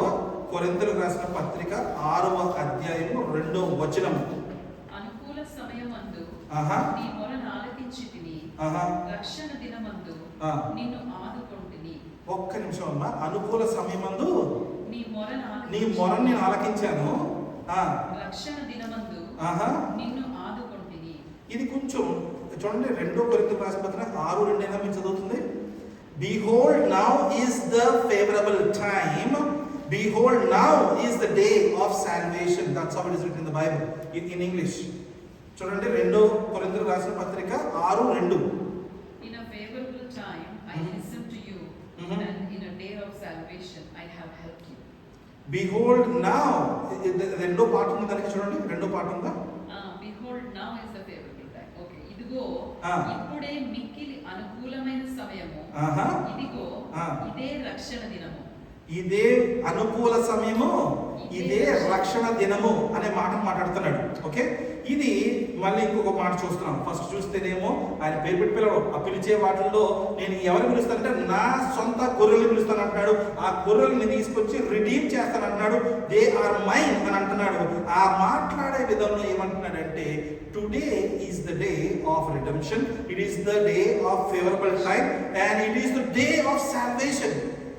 కొరింథీయులకు రాసిన పత్రిక 6వ అధ్యాయము 2వ వచనం. అనుకూల సమయమందు నీ మొరను ఆలకించితిని, రక్షణ దినమందు నిన్ను ఆదుకొంటిని. ఒక్క నిమిషం అమ్మా. అనుకూల సమయమందు నీ మొరను నేను ఆలకించాను, రక్షణ దినమందు నిన్ను ఆదుకొంటిని. ఇది కొంచెం చూడండి. 2వ కొరింథీయులకు రాసిన పత్రిక 6:2 మీరు చదువుతుంది. Behold, now is the favorable time. Behold, now is the day of salvation. That's how it is written in the Bible in English. చూడండి 2వ కొరింథీయులకు రాసిన పత్రిక 6:2. In a favorable time I listened to you, and in a day of salvation I have helped you. Behold, now. రెండో పాట ఉంది దానికి చూడండి. రెండో పాట ఉందా? Behold, now is the favorable time. Okay. ఇదిగో ఇప్పుడే మిక్కిలి అనుకూలమైన సమయము. ఇదిగో ఇదే రక్షణ దినము. ఇదే అనుకూల సమయము, ఇదే రక్షణ దినము అనే మాట మాట్లాడుతున్నాడు. ఓకే. ఇది మళ్ళీ ఇంకొక మాట చూస్తున్నాం. ఫస్ట్ చూస్తేనేమో ఆయన పేరు పెట్టి పిలవడం. ఆ పిలిచే వాటిల్లో నేను ఎవరు పిలుస్తానంటే నా సొంత గొర్రెలు పిలుస్తాను అంటున్నాడు. ఆ గొర్రెల్ని తీసుకొచ్చి రిడీమ్ చేస్తాను అంటున్నాడు. దే ఆర్ మైన్ అని అంటున్నాడు. ఆ మాట్లాడే విధంలో ఏమంటున్నాడంటే today is the day of redemption, it is the day of favourable time and it is the day of salvation.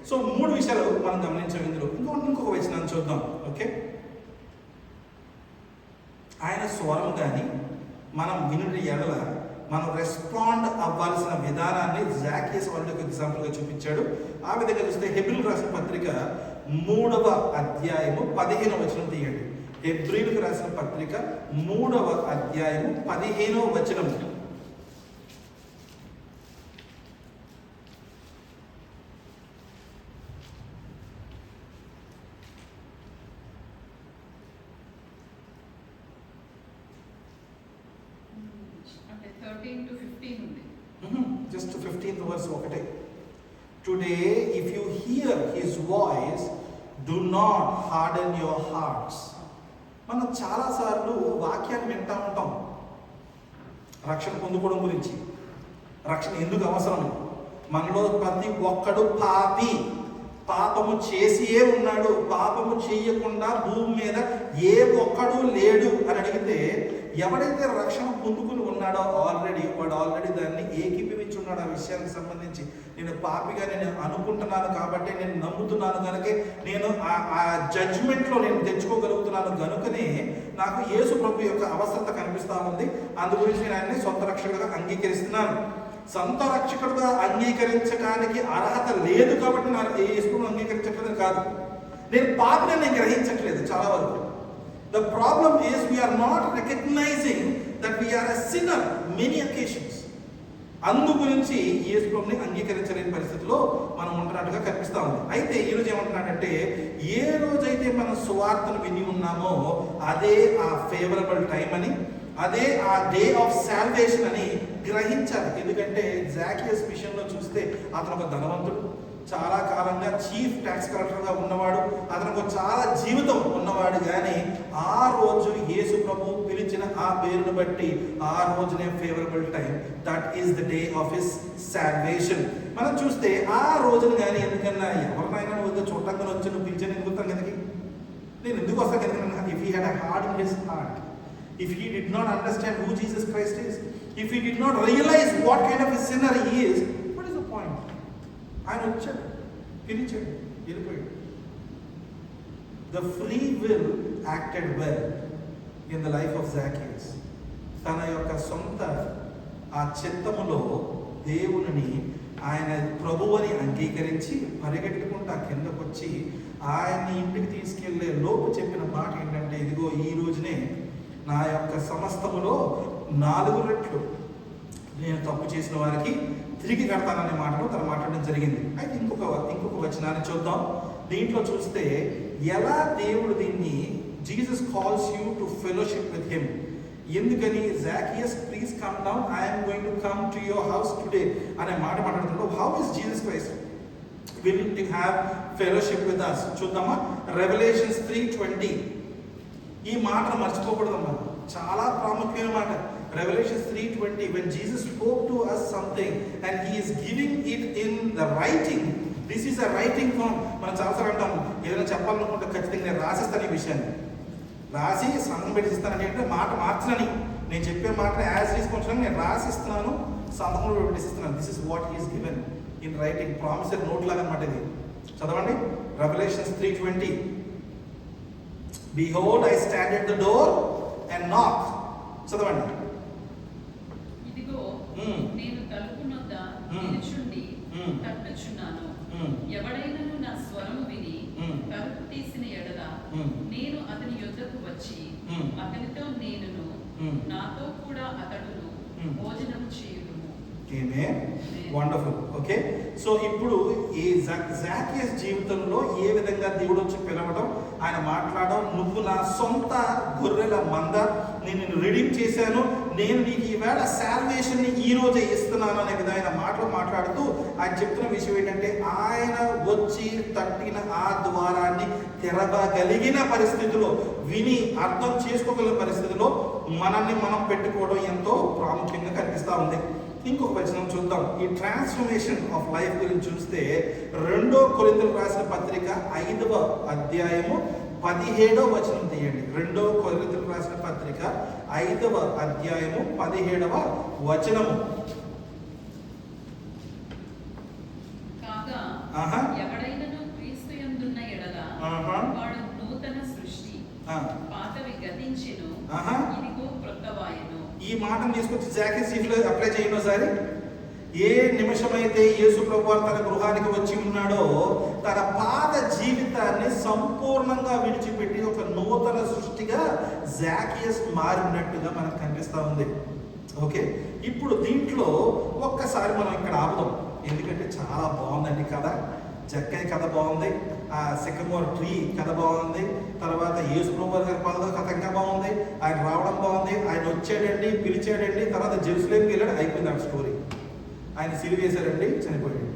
So 3 విషయాలు మనం గమనించాం ఇందులో. ఇంకొక వచనాన్ని చూద్దాం. ఓకే. ఆయన స్వరం కానీ మనం వినుడి ఎడల మనం రెస్పాండ్ అవ్వాల్సిన విధానాన్ని జాకియస్ వాళ్ళ యొక్క ఎగ్జాంపుల్గా చూపించాడు. ఆ విధంగా చూస్తే హెబ్రీయులకు రాసిన పత్రిక 3వ అధ్యాయము 15వ వచనం తీయండి. హెబ్రీయులకు రాసిన పత్రిక 3వ అధ్యాయము 15వ వచనం. అంటే 13 to 15 ఉంది. జస్ట్ 15th verse ఒకటే. Today if you hear his voice do not harden your hearts. మనం చాలాసార్లు వాక్యాన్ని వింటూ ఉంటాం రక్షణ పొందుకోవడం గురించి, రక్షణ ఎందుకు అవసరం. మనలో ప్రతి ఒక్కడు పాపి, పాపము చేసియే ఉన్నాడు. పాపము చేయకుండా భూమి మీద ఏ ఒక్కడు లేడు అని అడిగితే ఎవడైతే రక్షణ పొందుకుని ఉన్నాడో వాడు ఆల్రెడీ దాన్ని ఏకీభవించి ఉన్నాడు. ఆ విషయానికి సంబంధించి నేను పాపిగా నేను అనుకుంటున్నాను కాబట్టి, నేను నమ్ముతున్నాను కనుక నేను ఆ జడ్జ్మెంట్లో నేను తెచ్చుకోగలుగుతున్నాను కనుకనే నాకు యేసు ప్రభు యొక్క అవసరత కనిపిస్తూ ఉంది. అందు గురించి నేను ఆయన్ని సొంత రక్షకుడుగా అంగీకరిస్తున్నాను. సొంత రక్షకుడుగా అంగీకరించడానికి అర్హత లేదు కాబట్టి నాకు యేసును అంగీకరించట్లేదు కాదు. నేను పాపిని నేను గ్రహించట్లేదు చాలా వరకు. The problem is we are not recognizing that we are a sinner many occasions. అందు గురించి యేసు ప్రభుని అంగీకరించలేని పరిస్థితిలో మనం ఉంటున్నట్టుగా కనిపిస్తూ ఉంది. అయితే ఈరోజు ఏమంటున్నాడంటే ఏ రోజైతే మనం సువార్తను విని ఉన్నామో అదే ఆ ఫేవరబుల్ టైం అని, అదే ఆ డే ఆఫ్ సాల్వేషన్ అని గ్రహించాలి. ఎందుకంటే జాకియస్ విషయంలో చూస్తే అతను ఒక ధనవంతుడు, చాలా కాలంగా చీఫ్ ట్యాక్స్ కలెక్టర్గా ఉన్నవాడు, అతనికి చాలా జీవితం ఉన్నవాడు. కానీ ఆ రోజు యేసు ప్రభు పిలిచిన ఆ పేరును బట్టి ఆ రోజునే favourable time, that is the day of his salvation. మనం చూస్తే ఆ రోజున కానీ ఎందుకన్నా ఎవరినైనా నువ్వు చూడటానికి వచ్చి నువ్వు పిలిచాను ఎందుకుతాను కనుక నేను ఎందుకు వస్తాను కనుక if he had a heart in his heart, if he did not understand who Jesus Christ is, if he did not realize what kind of a sinner he is, what is the point? ఆయన వచ్చాడు, పిలిచాడు, వెళ్ళిపోయాడు. The free will acted well in the life of Zacchaeus. తన యొక్క సొంత ఆ చిత్తములో దేవుని ఆయన ప్రభువుని అంగీకరించి పరిగెట్టుకుంటూ కిందకు వచ్చి ఆయన్ని ఇంటికి తీసుకెళ్లే లోపు చెప్పిన మాట ఏంటంటే, ఇదిగో ఈ రోజునే నా యొక్క సమస్తములో 4 రెట్లు నేను తప్పు చేసిన వారికి తిరిగి కడతాననే మాటను తను మాట్లాడడం జరిగింది. అయితే ఇంకొక వచనాన్ని చూద్దాం. దీంట్లో చూస్తే ఎలా దేవుడు దీన్ని Jesus calls you to fellowship with him. ఎందుకని Zacchaeus please come down, I'm going to come to your house today అనే మాట మాట్లాడుతున్నాడు. How is Jesus Christ willing to have fellowship with us? చూద్దామా, రెవల్యూషన్స్ 3:20. ఈ మాటను మర్చిపోకూడదమ్మా, చాలా ప్రాముఖ్యమైన మాట. Revelation 3:20, when Jesus spoke to us something and he is giving it in the writing, this is a writing form. మనం చాలాసార్లు అంటాం ఏదైనా చెప్పాలనుకుంటే ఖచ్చితంగా నేను రాసిస్తాను ఈ విషయాన్ని, రాసి సంతకం పెట్టిస్తానని అంటే మాట మార్చనని, నేను చెప్పే మాటను యాజ్ తీసుకుంటున్నాను, నేను రాసిస్తున్నాను, సంతకంలో పెట్టిస్తున్నాను. This is what he's given in writing, promised note లాగా అనమాట ఇది. చదవండి, Revelations 3:20. Behold, I stand at the door and knock. చదవండి. ఇదిగో నేను తలుపు నొద్ద నిలుచుండి తట్టుచున్నాను. ఎవడైనను నా స్వరము విని తలుపు తీసిన ఎడల నేను అతని యొద్దకు వచ్చి అతనితో నేనును నాతో కూడా అతడును భోజనం చేయుదుము. వండర్ఫుల్. ఓకే, సో ఇప్పుడు ఈ జాకియస్ జీవితంలో ఏ విధంగా దేవుడు వచ్చి పిలవడం, ఆయన మాట్లాడడం, నువ్వు నా సొంత గొర్రెల మంద, నేను నిన్ను రిడీమ్ చేశాను, నేను నీకు ఈవేళ సాల్వేషన్ని ఈ రోజే ఇస్తున్నాను అనే విధమైన మాటలు మాట్లాడుతూ ఆయన చెప్తున్న విషయం ఏంటంటే, ఆయన వచ్చి తట్టిన ఆ ద్వారాన్ని తెరవగలిగిన పరిస్థితిలో, విని అర్థం చేసుకోగలిగిన పరిస్థితిలో మనల్ని మనం పెట్టుకోవడం ఎంతో ప్రాముఖ్యంగా కనిపిస్తూ ఉంది. ఇంకొక వచనం చూద్దాం. ఈ ట్రాన్స్ఫర్మేషన్ ఆఫ్ లైఫ్ గురించి చూస్తే 2 కొరింథీయులకు రాసిన పత్రిక 5వ అధ్యాయము 17వ వచనం తీయండి. 2 కొరింథీయులకు రాసిన పత్రిక 5వ అధ్యాయము 17వ వచనము. కాగా ఎవడైనను క్రీస్తు యందున్న ఎడల వాడు నూతన సృష్టి, పాతవి గతించెను, ఇదిగో క్రొత్తవాయెను. ఈ మాటను తీసుకొచ్చి జాకియస్ జీవితంలో అప్లై చేయండి ఒకసారి. ఏ నిమిషమైతే యేసు ప్రభువారు తన గృహానికి వచ్చి ఉన్నాడో తన పాత జీవితాన్ని సంపూర్ణంగా విడిచిపెట్టి ఒక నూతన సృష్టిగా జాకియస్ మారినట్టుగా మనకు కనిపిస్తూ ఉంది. ఓకే, ఇప్పుడు దీంట్లో ఒక్కసారి మనం ఇక్కడ ఆపుదాం, ఎందుకంటే చాలా బాగుందండి కథ. జక్కయ్య కథ బాగుంది, ఆ సికమోర్ ట్రీ కథ బాగుంది, తర్వాత యేసు ప్రభువారి గారి కథ ఇంకా బాగుంది, ఆయన రావడం బాగుంది, ఆయన వచ్చాడండి, పిలిచాడండి, తర్వాత జెరూసలేంకి వెళ్ళాడు, అయిపోయింది ఆ స్టోరీ. ఆయన సిలువేశారండి, చనిపోయాడు.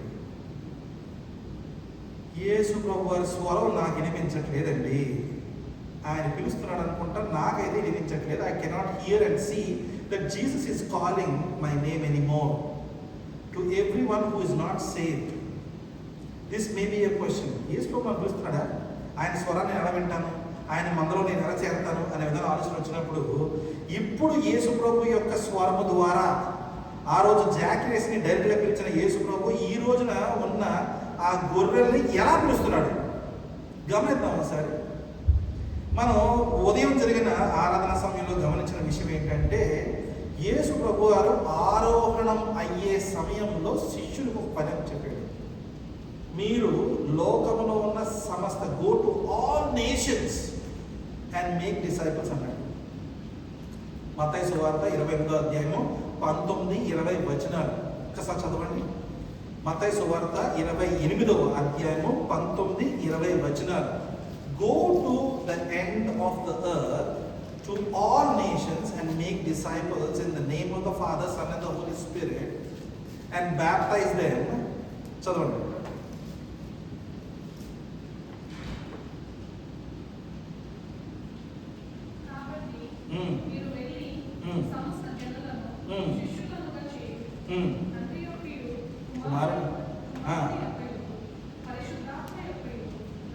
యేసు ప్రభువారి స్వరం నాకు వినిపించట్లేదండి, ఆయన పిలుస్తున్నాడు అనుకుంటా, నాకైతే వినిపించట్లేదు. I cannot hear and see that Jesus is calling my name anymore to every one who is not saved. This may be a question. యేసు ప్రభు పిలుస్తున్నాడా? ఆయన స్వరాన్ని నేను ఎలా వింటాను, ఆయన మందలో నేను ఎలా చేరుతాను అనే విధంగా ఆలోచన వచ్చినప్పుడు, ఇప్పుడు యేసు ప్రభు యొక్క స్వరము ద్వారా ఆ రోజు జాకియస్ని డైరెక్ట్గా పిలిచిన యేసు ప్రభు ఈ రోజున ఉన్న ఆ గొర్రెల్ని ఎలా పిలుస్తున్నాడు గమనిద్దాం ఒకసారి. మనం ఉదయం జరిగిన ఆరాధన సమయంలో గమనించిన విషయం ఏంటంటే, యేసు ప్రభు గారు ఆరోహణం అయ్యే సమయంలో శిష్యులకు ఒక పని చెప్పాడు. మీరు లోకములో ఉన్న సమస్త go to all nations and make disciples అన్నాడు. మత్తయి సువార్త 28వ అధ్యాయము 19-20 వచనాలు ఒకసారి చదవండి. మత్తయి సువార్త 28వ అధ్యాయము 19-20 వచనాలు. Go to the end of the earth to all nations and make disciples in the name of the Father, Son and the Holy Spirit and baptize them. చదవండి. మీరు వెళ్ళి సమస్త జనులను శిష్యులుగా చేయుడి. తండ్రి యొక్కయు కుమారుని యొక్కయు పరిశుద్ధాత్మ యొక్కయు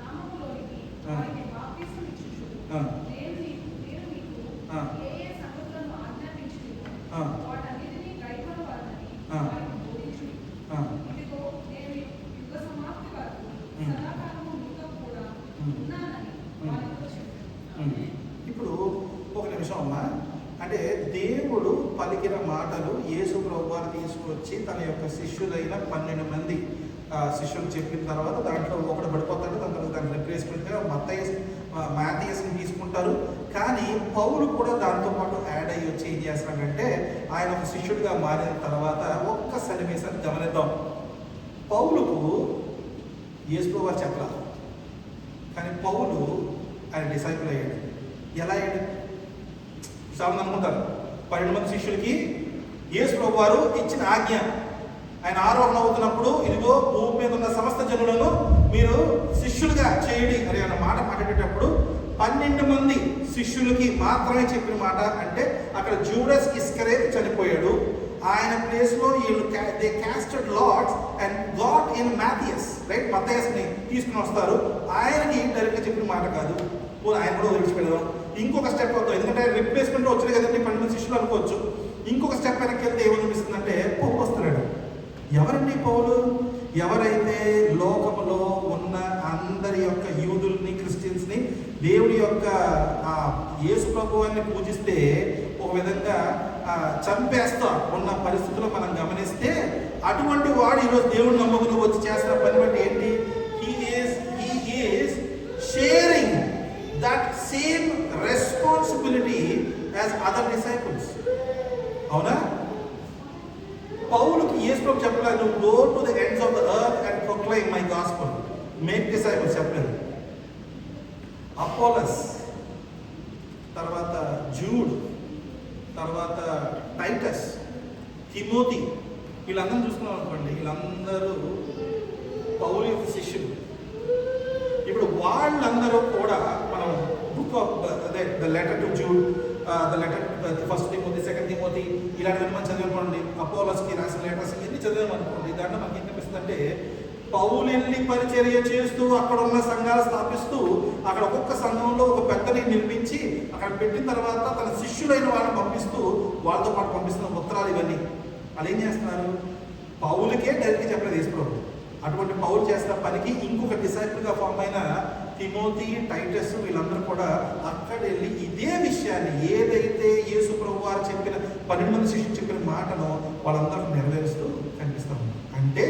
నామములోనికి వారికి బాప్తిస్మం ఇచ్చుచు నేను మీకు ఏ సంగతులను ఆజ్ఞాపించుచున్నానో వాటన్నిటినీ కైకొనవలెనని వారికి బోధించుడి. ఇదిగో నేను యుగ సమాప్తి వరకు సదాకాలము మీతో కూడా ఉన్నానని వారితో చెప్పాను. ఇప్పుడు ఒక నిమిషం అమ్మా, అంటే దేవుడు పలికిన మాటలు యేసు ప్రభువారు తీసుకొచ్చి తన యొక్క శిష్యులైన 12 మంది శిష్యులు చెప్పిన తర్వాత దాంట్లో ఒకడు పడిపోతాడు, దాని రిప్లేస్మెంట్గా మాథియస్ని తీసుకుంటారు. కానీ పౌలు కూడా దాంతో పాటు యాడ్ అయ్యి వచ్చి ఏం చేస్తాడంటే ఆయన ఒక శిష్యుడిగా మారిన తర్వాత ఒక్క సన్నివేశాన్ని గమనిద్దాం. పౌలుకు యేసు ప్రభువారు చెప్పలా, కానీ పౌలు ఆయన డిసైపుల్ అయ్యాడు. ఎలా అయ్యాడు? చాలా అనుకుంటారు 12 మంది శిష్యులకి యేసు ప్రభువారు ఇచ్చిన ఆజ్ఞ, ఆయన ఆరోహణ అవుతున్నప్పుడు ఇదిగో భూమి మీద ఉన్న సమస్త జనులను మీరు శిష్యులుగా చేయండి అని అన్న మాట మాట్లాడేటప్పుడు 12 మంది శిష్యులకి మాత్రమే చెప్పిన మాట. అంటే అక్కడ జూడస్ ఇస్కరేత్ చనిపోయాడు, ఆయన ప్లేస్లో వీళ్ళు they casted lots and got in Matthias, right? మత్తయిని తీసుకుని వస్తారు. ఆయనకి డైరెక్ట్గా చెప్పిన మాట కాదు, ఆయన కూడా వదిలిచిపెడదాం. ఇంకొక స్టెప్ అవుతాం, ఎందుకంటే రిప్లేస్మెంట్ వచ్చింది కదండి 12 మంది శిష్యులు అనుకోవచ్చు. ఇంకొక స్టెప్ వెనక్కి వెళ్తే ఏమనిపిస్తుందంటే పౌలు వస్తున్నాడు. ఎవరండి పౌలు? ఎవరైతే లోకములో ఉన్న అందరి యొక్క యూదుల్ని, క్రిస్టియన్స్ని దేవుడి యొక్క యేసు ప్రభువాన్ని పూజిస్తే ఒక విధంగా చంపేస్తా ఉన్న పరిస్థితుల్లో మనం గమనిస్తే, అటువంటి వాడు ఈరోజు దేవుడిని నమ్మకుని వచ్చి చేస్తున్న పని బట్టి ఏంటి? He is sharing that same responsibility as other disciples. అవునా? పౌలుకి యేసు ప్రభు చెప్పలేదు, నువ్వు go to the ends of the earth and proclaim my gospel, make disciples చెప్పలేదు. అపోలస్, తర్వాత జూడ్, తర్వాత టైటస్, తిమోతి, వీళ్ళందరూ చూసుకున్నాం అనుకోండి, వీళ్ళందరూ పౌలు యొక్క శిష్యులు. ఇప్పుడు వాళ్ళందరూ కూడా మనం బుక్ ఆఫ్ అదే the letter to Jude, the letter first Timothy, second Timothy, ఇలాంటివన్నీ మనం చదివామనుకోండి, అపోలోస్కి రాసిన లెటర్స్ ఇవన్నీ చదివామనుకోండి, దాంట్లో మనకి ఏం కనిపిస్తుందంటే పౌలు వెళ్ళి పరిచర్య చేస్తూ అక్కడ ఉన్న సంఘాలు స్థాపిస్తూ అక్కడ ఒక్కొక్క సంఘంలో ఒక పెద్దని నిర్మించి అక్కడ పెట్టిన తర్వాత తన శిష్యులైన వాళ్ళని పంపిస్తూ వాళ్ళతో పాటు పంపిస్తున్న ఉత్తరాలు ఇవన్నీ వాళ్ళు ఏం చేస్తున్నారు? పౌలుకే డైరెక్ట్గా చెప్పలేదు యేసు ప్రభు. అటువంటి పౌలు చేసిన పనికి ఇంకొక డిసైపుల్గా ఫామ్ అయిన తిమోతి, టైటస్ వీళ్ళందరూ కూడా అక్కడ వెళ్ళి ఇదే విషయాన్ని ఏదైతే యేసు ప్రభు వారు చెప్పిన 12 మంది శిష్యులు చెప్పిన మాటను వాళ్ళందరూ నెరవేరుస్తూ కనిపిస్తాం. అంటే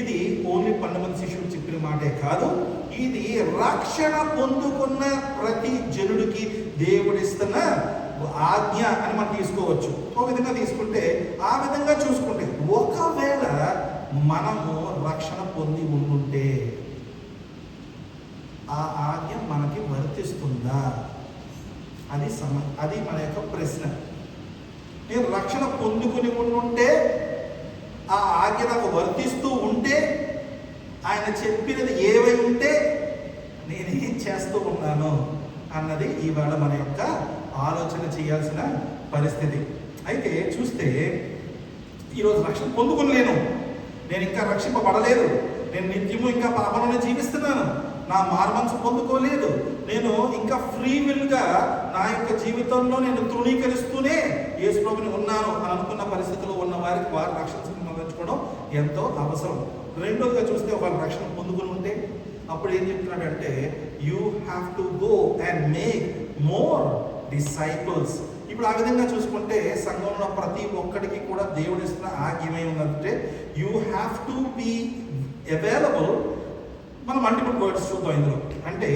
ఇది ఓన్లీ 12 మంది శిష్యులు చెప్పిన మాటే కాదు, ఇది రక్షణ పొందుకున్న ప్రతి జనుడికి దేవుడిస్తున్న ఆజ్ఞ అని మనం తీసుకోవచ్చు. ఒక విధంగా తీసుకుంటే, ఆ విధంగా చూసుకుంటే ఒకవేళ మనము రక్షణ పొంది ఉండుంటే ఆ ఆజ్ఞ మనకి వర్తిస్తుందా? అది మన యొక్క ప్రశ్న. నేను రక్షణ పొందుకుని ఉండుంటే, ఆ ఆజ్ఞ నాకు వర్తిస్తూ ఉంటే, ఆయన చెప్పినది ఏవై ఉంటే నేనేం చేస్తూ ఉన్నాను అన్నది ఇవాళ మన యొక్క ఆలోచన చేయాల్సిన పరిస్థితి. అయితే చూస్తే ఈరోజు రక్షణ పొందుకోలేను, నేను ఇంకా రక్షింపబడలేదు, నేను నిత్యము ఇంకా పాపంలోనే జీవిస్తున్నాను, నా మారుమనసు పొందుకోలేదు, నేను ఇంకా ఫ్రీ విల్గా నా యొక్క జీవితంలో నేను తృణీకరిస్తూనే యేసు ప్రభువుని ఉన్నాను అని అనుకున్న పరిస్థితుల్లో ఉన్న వారికి వారు రక్షణ సంబంధించుకోవడం ఎంతో అవసరం. రెండోదిగా చూస్తే వాళ్ళు రక్షణ పొందుకుని ఉంటే అప్పుడు ఏం చెప్తున్నాడంటే, you have to go and make more disciples. ఇప్పుడు ఆ విధంగా చూసుకుంటే సంఘంలో ప్రతి ఒక్కడికి కూడా దేవుడు ఇస్తున్న ఆజ్ఞ ఏముందంటే, you have to be available. మనం మల్టిపుల్ వర్డ్స్ చూద్దాం ఇందులో. అంటే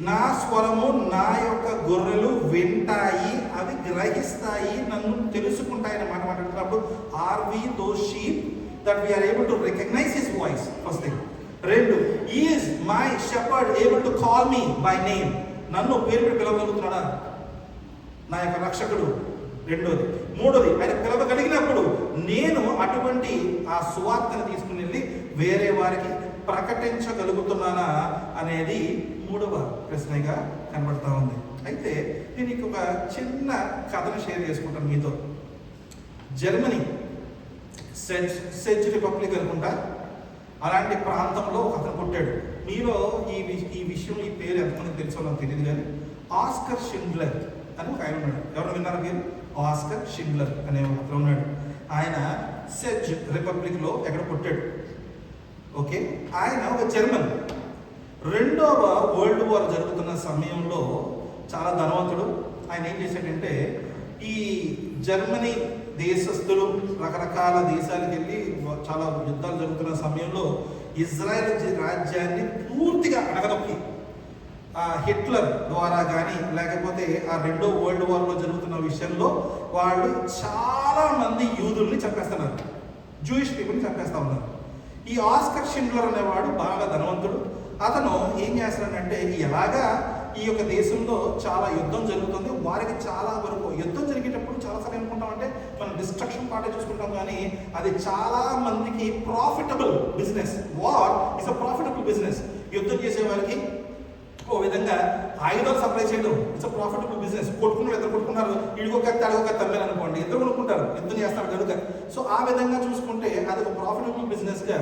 నా స్వరము నా యొక్క గొర్రెలు వింటాయి, అవి గ్రహిస్తాయి, నన్ను తెలుసుకుంటాయని మాట మాట్లాడుతున్నప్పుడు are we those sheep that we're able to recognise his voice. First thing. రెండు, is my shepherd able to call me by name. నన్ను పేరు పెట్టి పిలవగలుగుతున్నాడా? నా యొక్క రక్షకుడు రెండోది. మూడోది, ఆయన పిలవగలిగినప్పుడు నేను అటువంటి ఆ సువార్తను తీసుకుని వెళ్ళి వేరే వారికి ప్రకటించగలుగుతున్నానా అనేది మూడవ ప్రశ్నగా కనబడతా ఉంది. అయితే నేను ఒక చిన్న కథను షేర్ చేసుకుంటాను మీతో. జర్మనీ సెజ్ రిపబ్లిక్ అనుకుంటా, అలాంటి ప్రాంతంలో ఒక అతను పుట్టాడు. మీలో ఈ విషయం, ఈ పేరు ఎంతమందికి తెలుసో నాకు తెలియదు కానీ, ఆస్కర్ షిండ్లర్ అని ఒక ఆయన ఉన్నాడు. ఎవరు విన్నారు పేరు? ఆస్కర్ షిండ్లర్ అనే అతను ఉన్నాడు. ఆయన సెజ్ రిపబ్లిక్లో ఎక్కడ పుట్టాడు. ఓకే, ఆయన ఒక జర్మన్. రెండవ వరల్డ్ వార్ జరుగుతున్న సమయంలో చాలా ధనవంతుడు. ఆయన ఏం చేశాడంటే, ఈ జర్మనీ దేశస్తులు రకరకాల దేశాలకు వెళ్ళి చాలా యుద్ధాలు జరుగుతున్న సమయంలో ఇజ్రాయెల్ రాజ్యాన్ని పూర్తిగా అడగదొక్కి హిట్లర్ ద్వారా కానీ లేకపోతే ఆ రెండో వరల్డ్ వార్లో జరుగుతున్న విషయంలో వాళ్ళు చాలా మంది యూదుల్ని చంపేస్తున్నారు, జూయిష్ పీపుల్ని చంపేస్తా ఉన్నారు. ఈ ఆస్కర్ షిండ్లర్ అనేవాడు బాగా ధనవంతుడు. అతను ఏం చేస్తాడంటే, ఎలాగా ఈ యొక్క దేశంలో చాలా యుద్ధం జరుగుతుంది, వారికి చాలా వరకు యుద్ధం జరిగేటప్పుడు చాలాసార్లు అనుకుంటామంటే మనం డిస్ట్రక్షన్ పార్టీ చూసుకుంటాం, కానీ అది చాలా మందికి profitable business. War is a profitable business. యుద్ధం చేసే వారికి ఓ విధంగా ఆయుధాలు సప్లై చేయడం ఇట్స్ అ ప్రాఫిటబుల్ బిజినెస్. కొట్టుకున్నారు, ఇద్దరు కొట్టుకున్నారు, ఇడిగొక తడగొక తమ్మేలు అనుకోండి, ఇద్దరు కొనుక్కుంటారు, యుద్ధం చేస్తారు కనుక. సో ఆ విధంగా చూసుకుంటే అది ఒక ప్రాఫిటబుల్ బిజినెస్గా.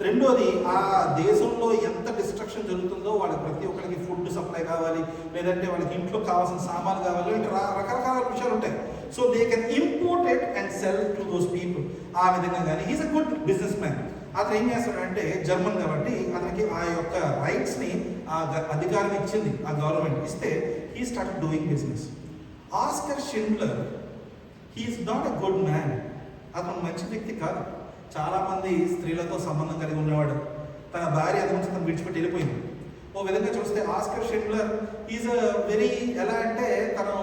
రెండోది, ఆ దేశంలో ఎంత డిస్ట్రక్షన్ జరుగుతుందో వాళ్ళకి ప్రతి ఒక్కరికి ఫుడ్ సప్లై కావాలి, లేదంటే వాళ్ళకి ఇంట్లో కావాల్సిన సామాన్లు కావాలి, అంటే రకరకాల విషయాలు ఉంటాయి. So they can import it and cell to those people. ఆ విధంగా కానీ is a good business man. అతను ఏం చేస్తాడంటే, జర్మన్ కాబట్టి అతనికి ఆ యొక్క రైట్స్ని ఆ అధికారం ఇచ్చింది ఆ గవర్నమెంట్. ఇస్తే he start doing business. Oskar Schindler he is not a good man. అతను మంచి వ్యక్తి కాదు. చాలామంది స్త్రీలతో సంబంధం కలిగి ఉన్నవాడు. తన భార్య అది నుంచి తను విడిచిపెట్టి వెళ్ళిపోయింది. ఓ విధంగా చూస్తే Oskar Schindler is a very, ఎలా అంటే తను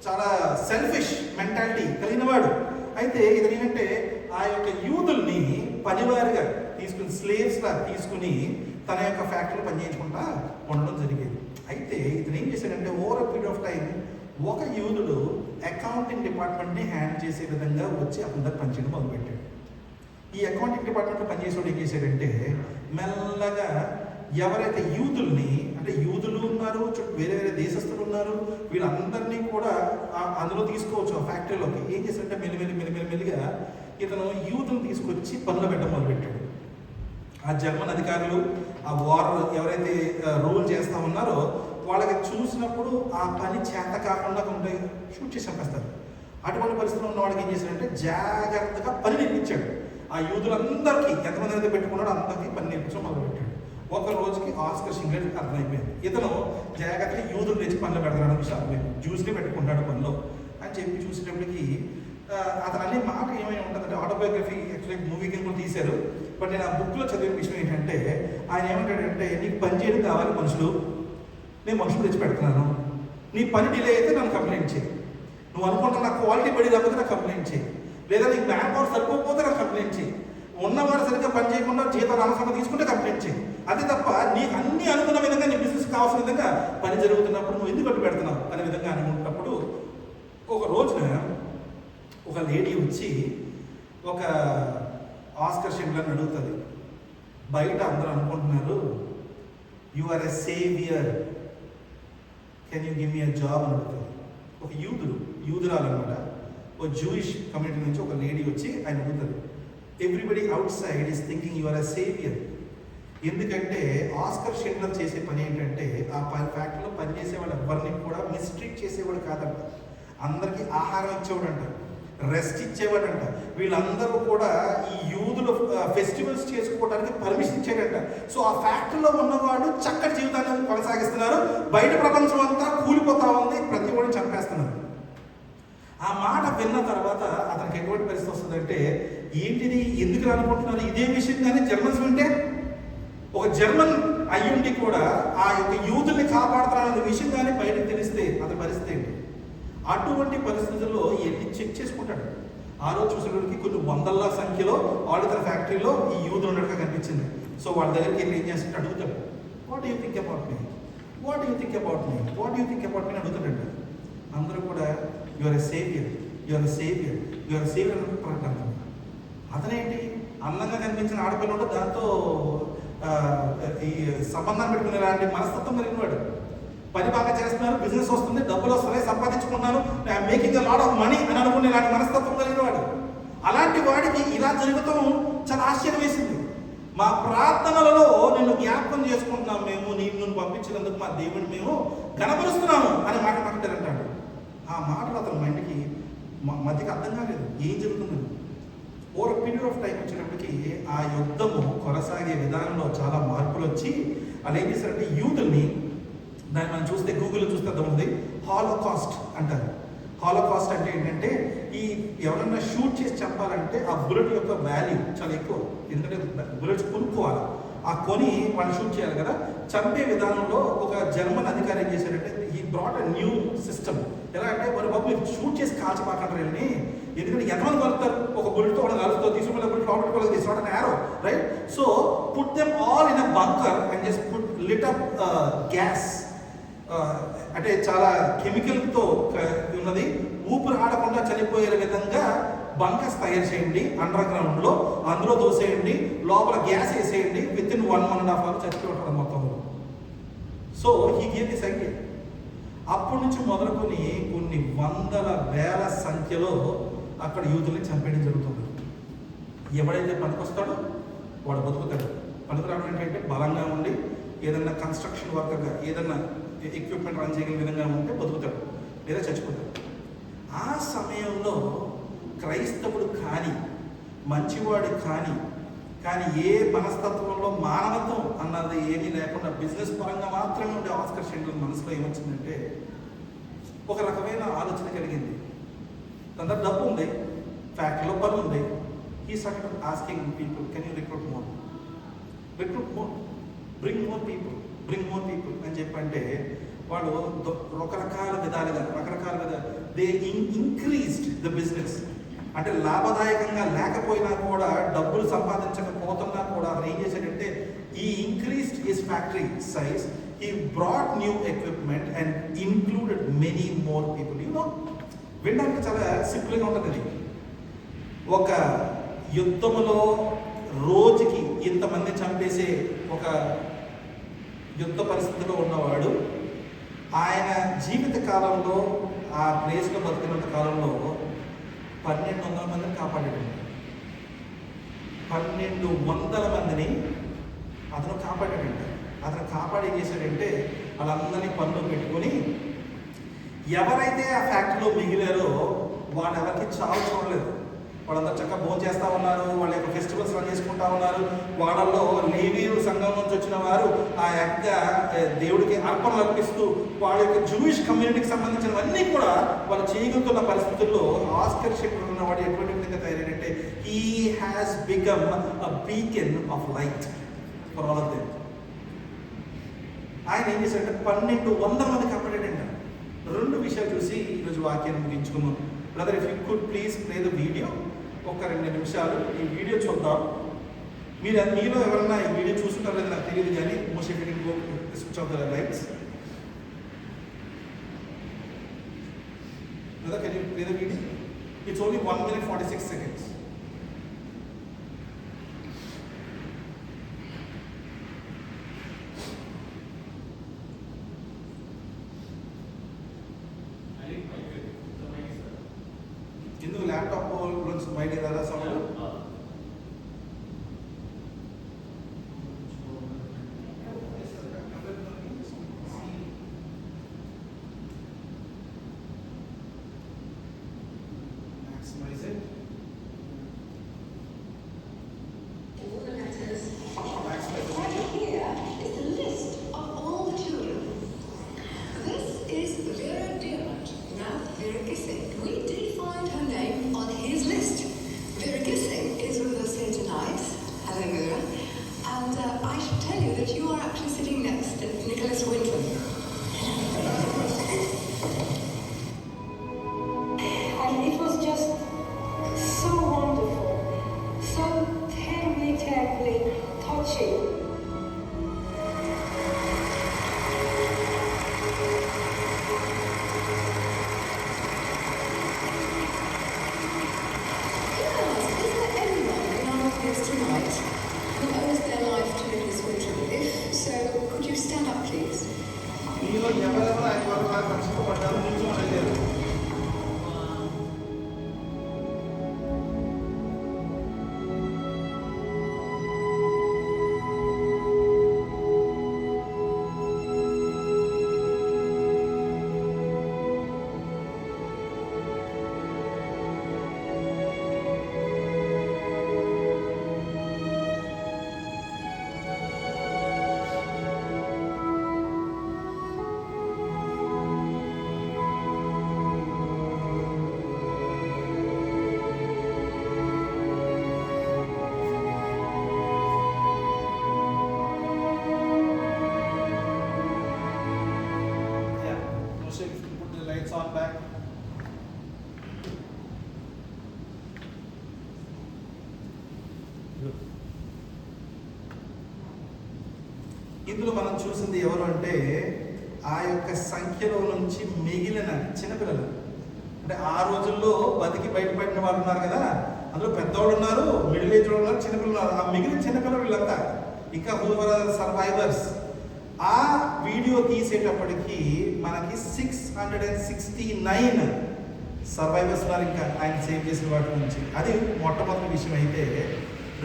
చాలా సెల్ఫిష్ మెంటాలిటీ కలిగినవాడు. అయితే ఇతను ఏంటంటే ఆ యొక్క యూదుల్ని పనివారిగా తీసుకుని, స్లేవ్స్లా తీసుకుని తన యొక్క ఫ్యాక్టరీలో పనిచేయించుకుంటా ఉండడం జరిగేది. అయితే ఇతను ఏం చేశాడంటే, over a period of time ఒక యూదుడు అకౌంటింగ్ డిపార్ట్మెంట్ని హ్యాండిల్ చేసే విధంగా వచ్చి అందరు పనిచేయడం మొదలుపెట్టాడు. ఈ అకౌంటింగ్ డిపార్ట్మెంట్లో పనిచేసేవాడు ఏం చేశాడంటే, మెల్లగా ఎవరైతే యూదుల్ని, అంటే యూదులు ఉన్నారు, వేరే వేరే దేశస్తులు ఉన్నారు, వీళ్ళందరినీ కూడా అందులో తీసుకోవచ్చు ఆ ఫ్యాక్టరీలోకి. ఏం చేశాడంటే మెల్లిగా ఇతను యూదులు తీసుకొచ్చి పనులు పెట్టడం మొదలుపెట్టాడు. ఆ జర్మన్ అధికారులు ఆ వార్ ఎవరైతే రూల్ చేస్తా ఉన్నారో వాళ్ళకి చూసినప్పుడు ఆ పని చేత కాకుండా ఉంటే షూట్ చేసి చంపేస్తారు. అటువంటి పరిస్థితుల్లో ఉన్న వాళ్ళకి ఏం చేశాడంటే, జాగ్రత్తగా పని నేర్పించాడు. ఆ యూదులందరికీ ఎంతమంది అయితే పెట్టుకున్నాడో అందరికీ పని నేర్పించడం మొదలుపెట్టాడు. ఒక రోజుకి ఆస్కర్ షిండ్లర్ అర్థమైపోయింది, ఇతను జాగ్రత్తగా యూదులు తెచ్చి పనులు పెడతాడని విషయం అర్థమైంది. జ్యూస్ని పెట్టుకుంటాడు పనిలో అని చెప్పి చూసేటప్పటికి అతను అనే మాట ఏమైనా ఉంటుందంటే, ఆటోబయోగ్రఫీ యాక్చువల్లీ మూవీ కింద కూడా తీశారు. బట్ నేను ఆ బుక్లో చదివిన విషయం ఏంటంటే, ఆయన ఏమంటాడంటే, నీకు పని చేయడం కావాలి మనుషులు, నేను మనుషులు తెచ్చి పెడుతున్నాను, నీ పని డిలే అయితే నన్ను కంప్లైంట్ చేయి, నువ్వు అనుకుంటా నాకు క్వాలిటీ పడి లేకపోతే నాకు కంప్లైంట్ చేయి, లేదా నీకు మ్యాన్ పవర్ సరిపోకపోతే నాకు కంప్లైంట్ చేయి, ఉన్నవాడు సరిగ్గా పని చేయకుండా జీతాలు అనవసరంగా తీసుకుంటే కంప్లైంట్ చేయి. అది తప్ప నీకు అన్ని అనుకున్న విధంగా నీ బిజినెస్ కావాల్సిన విధంగా పని జరుగుతున్నప్పుడు నువ్వు ఎందుకు పట్టు పెడుతున్నావు అనే విధంగా అనుకున్నప్పుడు ఒక రోజున ఒక లేడీ వచ్చి ఒక ఆస్కర్ షిండ్లర్ని అడుగుతుంది. బయట అందరూ అనుకుంటున్నారు, you are a saviour, can you give me a job అని అడుగుతుంది. ఒక యూదురాలు అనమాట, ఒక జూయిష్ కమ్యూనిటీ నుంచి ఒక లేడీ వచ్చి ఆయన అడుగుతుంది. Everybody outside is thinking you are a saviour. ఎందుకంటే ఆస్కర్ షిండ్లర్ చేసే పని ఏంటంటే, ఆ ఫ్యాక్టరీలో పనిచేసేవాడు ఎవరిని కూడా మిస్ట్రీట్ చేసేవాడు కాదంట, అందరికీ ఆహారం ఇచ్చేవాడంట, రెస్ట్ ఇచ్చేవాడంట. వీళ్ళందరూ కూడా ఈ యూదుల ఫెస్టివల్స్ చేసుకోవడానికి పర్మిషన్ ఇచ్చాడంట. సో ఆ ఫ్యాక్టరీలో ఉన్నవాడు చక్కటి జీవితాన్ని కొనసాగిస్తున్నారు, బయట ప్రపంచం అంతా కూలిపోతా ఉంది, ప్రతి వాడిని చంపేస్తున్నారు. ఆ మాట విన్న తర్వాత అతనికి ఎటువంటి పరిస్థితి వస్తుందంటే, ఏంటిది, ఎందుకు అనుకుంటున్నారు ఇదే విషయం కానీ జర్మన్స్ వింటే, ఒక జర్మన్ అయ్యుండి కూడా ఆ యొక్క యూదుల్ని కాపాడుతారనే విషయం కానీ బయటకు తెలిస్తే అతని పరిస్థితి ఏంటి? అటువంటి పరిస్థితుల్లో వెళ్ళి చెక్ చేసుకుంటాడు. ఆ రోజు చూసేవాడికి కొన్ని వందల సంఖ్యలో వాళ్ళు తన ఫ్యాక్టరీలో ఈ యూదులు ఉన్నట్టుగా కనిపించింది. సో వాళ్ళ దగ్గరికి వెళ్ళి ఏం చేస్తుంటే అడుగుతాడు, what you think about me, what you think about me, what you think about me అని అడుగుతాడంట. అందరూ కూడా your a saviour, your a saviour, your a saviour అని ప్రకటన. అతనేంటి అందంగా కనిపించిన ఆడపిల్లడు దాంతో ఈ సంబంధాన్ని పెట్టుకునే లాంటి మనస్తత్వం కలిగిన వాడు. పని బాగా చేస్తున్నారు, బిజినెస్ వస్తుంది, డబ్బులు వస్తున్నాయి, సంపాదించుకున్నాను, మేకింగ్ లాట్ ఆఫ్ మనీ అని అనుకునే ఇలాంటి మనస్తత్వం కలిగిన వాడు. అలాంటి వాడికి ఇలా జరుగుతాం చాలా ఆశ్చర్యం వేసింది. మా ప్రార్థనలలో నిన్ను జ్ఞాపకం చేసుకుంటున్నాం, మేము నిన్ను పంపించినందుకు మా దేవుడిని మేము కనపరుస్తున్నాము అని మాట మాట్లాడారంటాడు. ఆ మాటలు అతని మైండ్కి మధ్యకి అర్థం కాలేదు, ఏం జరుగుతుందని. ఓవర్ పీరియడ్ ఆఫ్ టైం వచ్చినప్పటికీ ఆ యుద్ధము కొనసాగే విధానంలో చాలా మార్పులు వచ్చి అలా ఏం చేశారంటే యూదుల్ని, దాన్ని మనం చూస్తే గూగుల్లో చూస్తే అర్థం ఉంది, హాలోకాస్ట్ అంటారు. హాలోకాస్ట్ అంటే ఏంటంటే ఈ ఎవరన్నా షూట్ చేసి చంపాలంటే ఆ బుల్లెట్ యొక్క వాల్యూ చాలా ఎక్కువ, ఎందుకంటే బుల్లెట్స్ కొనుక్కోవాలి, ఆ కొని వాళ్ళు షూట్ చేయాలి కదా. చంపే విధానంలో ఒక జర్మన్ అధికారి ఏం చేశారంటే ఈ బ్రాట్ అ న్యూ సిస్టమ్. ఎలా అంటే మరి బాబు మీరు షూట్ చేసి కాల్చబాకంటారు వెళ్ళి, ఎందుకంటే ఎంతమంది కలుపుతారు, ఒక బుల్లెట్తో ఒక కలుపుతో తీసుకున్న బుల్లెట్ లోపల తీసుకోవడం యారో right. So put them all in a bunker and just put lit up gas, అంటే చాలా కెమికల్తో ఉన్నది, ఊపిరి ఆడకుండా చనిపోయే విధంగా బంకర్స్ తయారు చేయండి అండర్ గ్రౌండ్లో, అందులో దోసేయండి, లోపల గ్యాస్ వేసేయండి, విత్ ఇన్ 1.5 hours చచ్చిపోతాడు మొత్తం. సో ఈ గేమ్ దిస్ ఐడియా. అప్పటి నుంచి మొదలుకొని కొన్ని వందల వేల సంఖ్యలో అక్కడ యూతుల్ని చంపేయడం జరుగుతుంది. ఎవడైతే పనికొస్తాడో వాడు బతుకుతాడు. పనికిరావడం ఏంటంటే బలంగా ఉండి ఏదన్నా కన్స్ట్రక్షన్ వర్కర్గా ఏదన్నా ఎక్విప్మెంట్ రన్ చేయగలిగే విధంగా ఉంటే బతుకుతాడు, లేదా చచ్చిపోతాడు. ఆ సమయంలో క్రైస్తవుడు కానీ మంచివాడు కానీ ఏ మనస్తత్వంలో మానవత్వం అన్నది ఏమీ లేకుండా బిజినెస్ పరంగా మాత్రమే ఉండే ఆస్కర్ షెండల్ మనసులో ఏమొచ్చిందంటే ఒక రకమైన ఆలోచన కలిగింది. తన దగ్గర డబ్బు ఉంది, ఫ్యాక్టరీలో పని ఉంది. He started asking people, can you recruit more, bring more people అని చెప్పంటే వాళ్ళు రకరకాల విధాలుగా దే ఇంక్రీజ్డ్ ద బిజినెస్. అంటే లాభదాయకంగా లేకపోయినా కూడా, డబ్బులు సంపాదించకపోతున్నా కూడా అతను ఏం చేశాడంటే ఈ increased his factory size, he brought new equipment and included many more people. వినడానికి చాలా సింపుల్గా ఉంటుంది. ఒక యుద్ధములో రోజుకి ఇంతమంది చంపేసే ఒక యుద్ధ పరిస్థితిలో ఉన్నవాడు ఆయన జీవిత కాలంలో ఆ ప్లేస్లో బతికినంత కాలంలో 1200 మందిని కాపాడాడు. 1200 మందిని అతను కాపాడాడంట. అతను కాపాడి ఏం చేశాడంటే వాళ్ళందరినీ పనిలో పెట్టుకొని ఎవరైతే ఆ ఫ్యాక్టరీలో మిగిలారో వాళ్ళెవరికి చావు చూడలేదు. వాళ్ళందరూ చక్కగా భోజనం చేస్తూ ఉన్నారు, వాళ్ళ యొక్క ఫెస్టివల్స్ రన్ చేసుకుంటూ ఉన్నారు. వాళ్ళల్లో లేవీయుల సంఘం నుంచి వచ్చిన వారు ఆ యొక్క దేవుడికి అర్పణలు అర్పిస్తూ వాళ్ళ యొక్క జూయిష్ కమ్యూనిటీకి సంబంధించినవన్నీ కూడా వాళ్ళు చేయగలుగుతున్న పరిస్థితుల్లో ఆస్కర్ షెండల్ ఉన్నవాడు ఎటువంటి విధంగా తయారైందంటే he has become a beacon of light for all of them. ఆయన ఏం చేశాడంటే 1200 మంది కాపాడాడంట. 2 విషయాలు చూసి ఈరోజు వాక్యాన్ని ముగించుకున్నాం. Brother, if you could please play the video. ఒక 2 నిమిషాలు ఈ వీడియో చూద్దాం. మీలో ఎవరన్నా ఈ వీడియో చూస్తుంటారో లేదో నాకు తెలియదు, కానీ most if you can go switch off the lights. Brother, can you play the video? It's only 1 minute 46 seconds. ఇందుకు ల్యాప్టాప్ నుంచి బయట ఏదా sound? Maximize it. Right here is the list of all the children. This is Vera Diamond. Now, Vera Gissing. We did find her name on his list. Vera Gissing is with us here tonight. Hello, Vera. And I should tell you that you are actually sitting next to Nicholas Winton. And it was just so wonderful, so terribly touching. ఇందులో మనం చూసింది ఎవరు అంటే ఆ యొక్క సంఖ్యలో నుంచి మిగిలిన చిన్నపిల్లలు. అంటే ఆ రోజుల్లో బతికి బయటపడిన వాళ్ళు ఉన్నారు కదా, అందులో పెద్దవాళ్ళు ఉన్నారు, మిడిల్ ఏజ్ ఉన్నారు, చిన్నపిల్లలు ఉన్నారు. ఆ మిగిలిన చిన్నపిల్లలు వీళ్ళంతా ఇంకా సర్వైవర్స్. ఆ వీడియో తీసేటప్పటికి మనకి 669 సర్వైవర్స్ ఉన్నారు ఇంకా ఆయన సేవ్ చేసిన వాటి నుంచి. అది మొట్టమొదటి విషయం. అయితే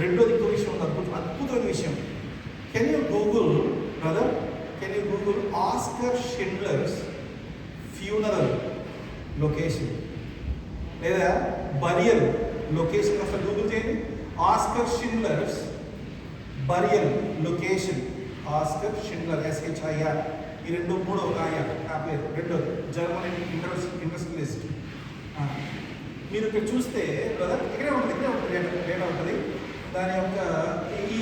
రెండోది ఇంకో విషయం ఉంది, అద్భుతమైన విషయం. Can you Google brother, can you Google Oskar Schindler's funeral location లేదా బరియల్ లొకేషన్? అసలు గూగుల్ చేయండి. Oskar Schindler's burial location. Oskar Schindler SHIR. ఈ రెండు మూడో పేరు రెండోది జర్మన్ ఇండస్ట్రియలిస్ట్. మీరు ఇక్కడ చూస్తే బ్రదర్ ఇక్కడే ఉంటుంది డేటా ఉంటుంది. దాని యొక్క ఇది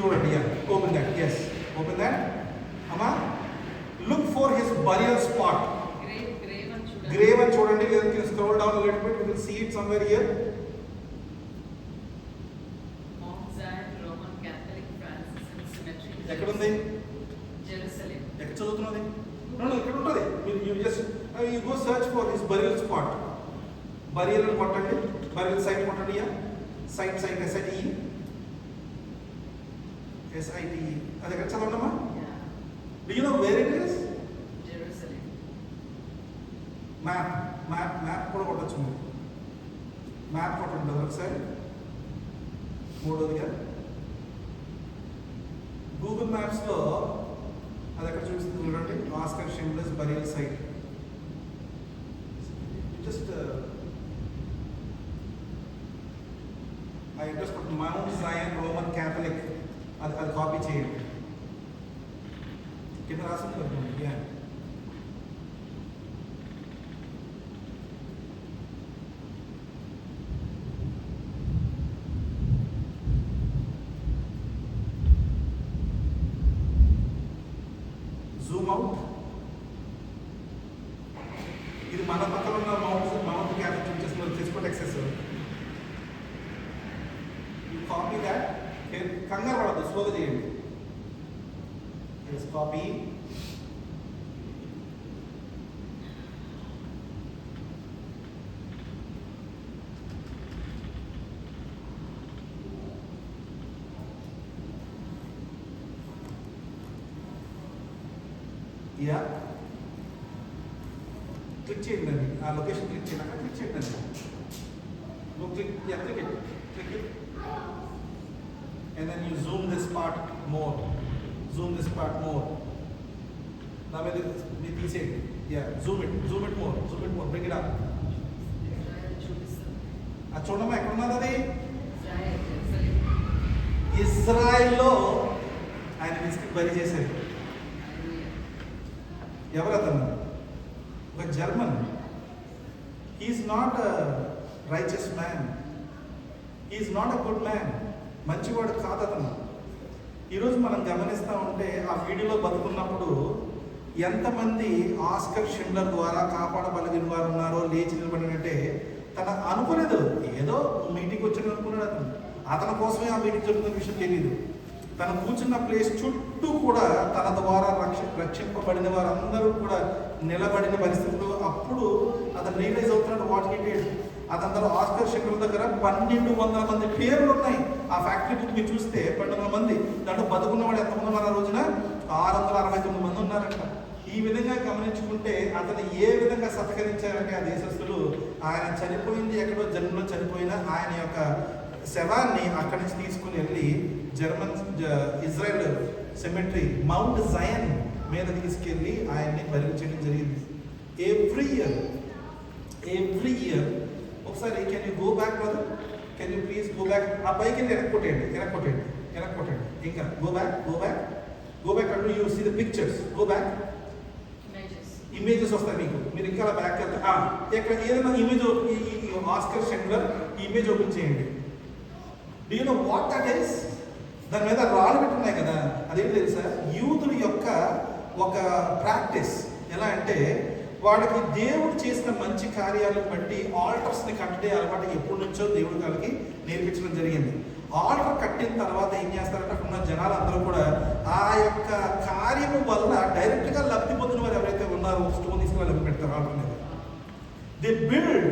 చూడండి. Open that. Yes, open that అమ్మా. Look for his burial spot. Grave అని చూడండి. లేదా scroll down little bit, you will see it somewhere here. ఎక్కడ ఉంది? జెరూసలేం. ఎక్కడ చదువుతున్నది? ఇక్కడ ఉంటుంది. You just you go search for his burial spot. Burial అని కొట్టండి, బరియల్ సైట్ కొట్టండి. Site SITE. అది ఎక్కడ చదవండమ్మా? Do you know where it is? Jerusalem. Map కూడా కొట్టచ్చు. మ్యాప్ కొట్టండి ఒకసారి. మూడోదిగా గూగుల్ మ్యాప్స్లో అది ఎక్కడ చూపిస్తుంది చూడండి. Oskar Schindler's burial site. Just ఆ అడ్రస్ కొట్టండి. Mount Zion Roman Catholic. అది కాపీ చేయండి. కింద రాసింది కదా. Zoom out. ఇది మన పక్కన ఉన్న మౌంట్ క్యాథలిక్ చేస్తున్నారు. తీసుకోండి ఎక్సెస్. Copy that. కంగారు పడద్దు, స్లోగా చేయండి. కాపీ. క్లిక్ చేయండి. ఆ లొకేషన్ క్లిక్ చేయాలి. క్లిక్ చేయండి. click it. And then you zoom this part more. Zoom this part more. Now with it, yeah, zoom it more. Bring it up. ఆ చూడమ్మా ఎక్కడ ఉన్నది అది? ఇజ్రాయెల్లో ఆయన తీసుకు బలి చేశారు. ఎవరు అతను? ఒక German. He is not a righteous man. He is not a good man. మంచివాడు కాదు అతను. ఈరోజు మనం గమనిస్తూ ఉంటే ఆ వీడియోలో బతుకున్నప్పుడు ఎంతమంది ఆస్కర్ షిండ్లర్ ద్వారా కాపాడబలిగిన వారు ఉన్నారో లేచి నిలబడినట్టే తన అనుకోలేదు. ఏదో మీటింగ్ వచ్చాడు అనుకున్నాడు. అతని కోసమే ఆ మీటింగ్ జరుగుతున్న విషయం తెలియదు. తను కూర్చున్న ప్లేస్ చుట్టూ కూడా తన ద్వారా రక్షింపబడిన వారందరూ కూడా నిలబడిన పరిస్థితుల్లో అప్పుడు అతను రియలైజ్ అవుతున్నాడు వాట్ హీ డిడ్. అతని తర్వాత ఆస్కర్ షిండ్లర్ దగ్గర 1200 మంది పేర్లు ఉన్నాయి. ఆ ఫ్యాక్టరీ బుక్ మీరు చూస్తే 1200 మంది. దాంట్లో బతుకున్నవాడు ఎంతమంది ఉన్నారు? ఆ రోజున 669 మంది ఉన్నారంట. ఈ విధంగా గమనించుకుంటే అతను ఏ విధంగా సత్కరించారంటే ఆ దేశస్తులు ఆయన చనిపోయింది ఎక్కడో జన్మలో చనిపోయిన ఆయన యొక్క శవాన్ని అక్కడి నుంచి తీసుకుని వెళ్ళి ఇజ్రాయెల్ సెమెట్రీ మౌంట్ జయన్ మీద తీసుకెళ్ళి ఆయన్ని బలి చేయడం జరిగింది. ఎవ్రీ ఇయర్ ఒకసారి can you go back brother? Can you please go back? ఆ పైకి వెళ్ళి వెనక్కొట్టండి. ఇంకా గో బ్యాక్ అంటూ you see the pictures. Go back. Images వస్తాయి మీకు. మీరు ఇంకా బ్యాక్ వెళ్తే ఇక్కడ ఏదైనా image Oskar Schindler image open చేయండి. Do you know what that is? దాని మీద రాళ్ళు పెట్టున్నాయి కదా, అదేంటి తెలుసా? యూతుల యొక్క ఒక ప్రాక్టీస్. ఎలా అంటే వాళ్ళకి దేవుడు చేసిన మంచి కార్యాలను బట్టి ఆల్టర్స్ని కట్టే అలవాటు ఎప్పటి నుంచో దేవుడు వాళ్ళకి నేర్పించడం జరిగింది. ఆల్టర్ కట్టిన తర్వాత ఏం చేస్తారంటే అక్కడ ఉన్న జనాలు అందరూ కూడా ఆ యొక్క కార్యము వల్ల డైరెక్ట్గా లబ్ధి పొందిన వారు ఎవరైతే ఉన్నారో స్టోన్ తీసుకుని లబ్ధి పెడతారు ఆల్టర్ మీద. They build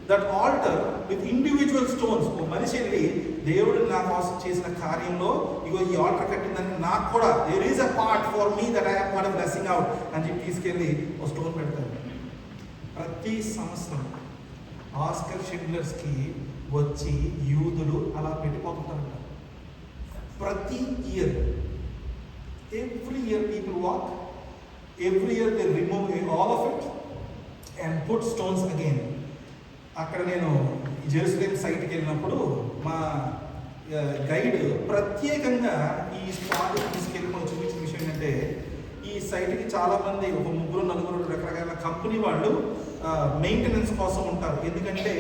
that altar with individual stones. ఓ మనిషి వెళ్ళి దేవుడు నా కోసం చేసిన కార్యంలో ఇగో ఈ ఆల్టర్ కట్టిందని నాకు కూడా there is a part for me that I have got a blessing out అని చెప్పి తీసుకెళ్ళి ఓ స్టోన్ పెడతారు. ప్రతి సంవత్సరం ఆస్కర్ షిండ్లర్స్కి వచ్చి యూదులు అలా పెట్టిపోతుంటారంట. ప్రతి year, every year people walk, every year they remove all of it and put stones again. అక్కడ నేను జెరూసలేం సైట్కి వెళ్ళినప్పుడు మా గైడ్ ప్రత్యేకంగా ఈ స్పాట్ తీసుకెళ్ళి మనం చూపించిన విషయం ఏంటంటే, ఈ సైట్కి చాలామంది ఒక 3-4 రకరకాల కంపెనీ వాళ్ళు మెయింటెనెన్స్ కోసం ఉంటారు. ఎందుకంటే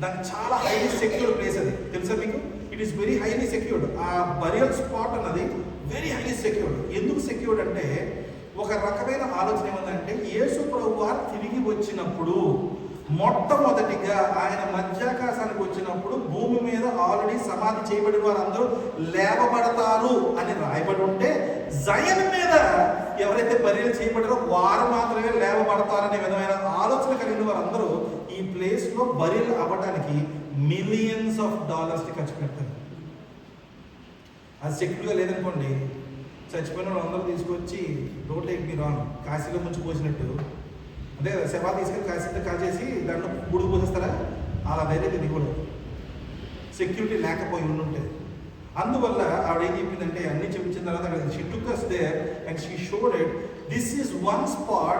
దానికి చాలా హైలీ సెక్యూర్డ్ ప్లేస్ అది, తెలుసా మీకు? It is very highly secured. ఆ బరియల్ స్పాట్ అన్నది వెరీ హైలీ సెక్యూర్డ్. ఎందుకు సెక్యూర్డ్ అంటే, ఒక రకమైన ఆలోచన ఏమందంటే, యేసు ప్రభువు వారు తిరిగి వచ్చినప్పుడు మొట్టమొదటిగా ఆయన మధ్యాకాశానికి వచ్చినప్పుడు భూమి మీద ఆల్రెడీ సమాధి చేయబడిన వారందరూ లేవబడతారు అని రాయబడి ఉంటే, జయన్ మీద ఎవరైతే బరియలు చేయబడారో వారు మాత్రమే లేవబడతారనే విధమైన ఆలోచన కలిగిన వారందరూ ఈ ప్లేస్లో బరియలు అవ్వడానికి మిలియన్స్ ఆఫ్ డాలర్స్ని ఖర్చు పెడతారు. అది సెక్యూర్గా లేదనుకోండి, చచ్చిపోయిన వాళ్ళందరూ తీసుకొచ్చి డోంట్ టేక్ మీ రాంగ్, కాశీలో ముంచి పోసినట్టు, అంటే శవా తీసుకెళ్ళి కాశీతో కాల్చేసి దాంట్లో బుడుగు పోసేస్తారా? అలా ధైర్యం ఇది కూడా సెక్యూరిటీ లేకపోయి ఉండుంటే. అందువల్ల ఆవిడ ఏం చెప్పిందంటే, అన్ని చూపించిన తర్వాత she took us there and she showed it. This is one spot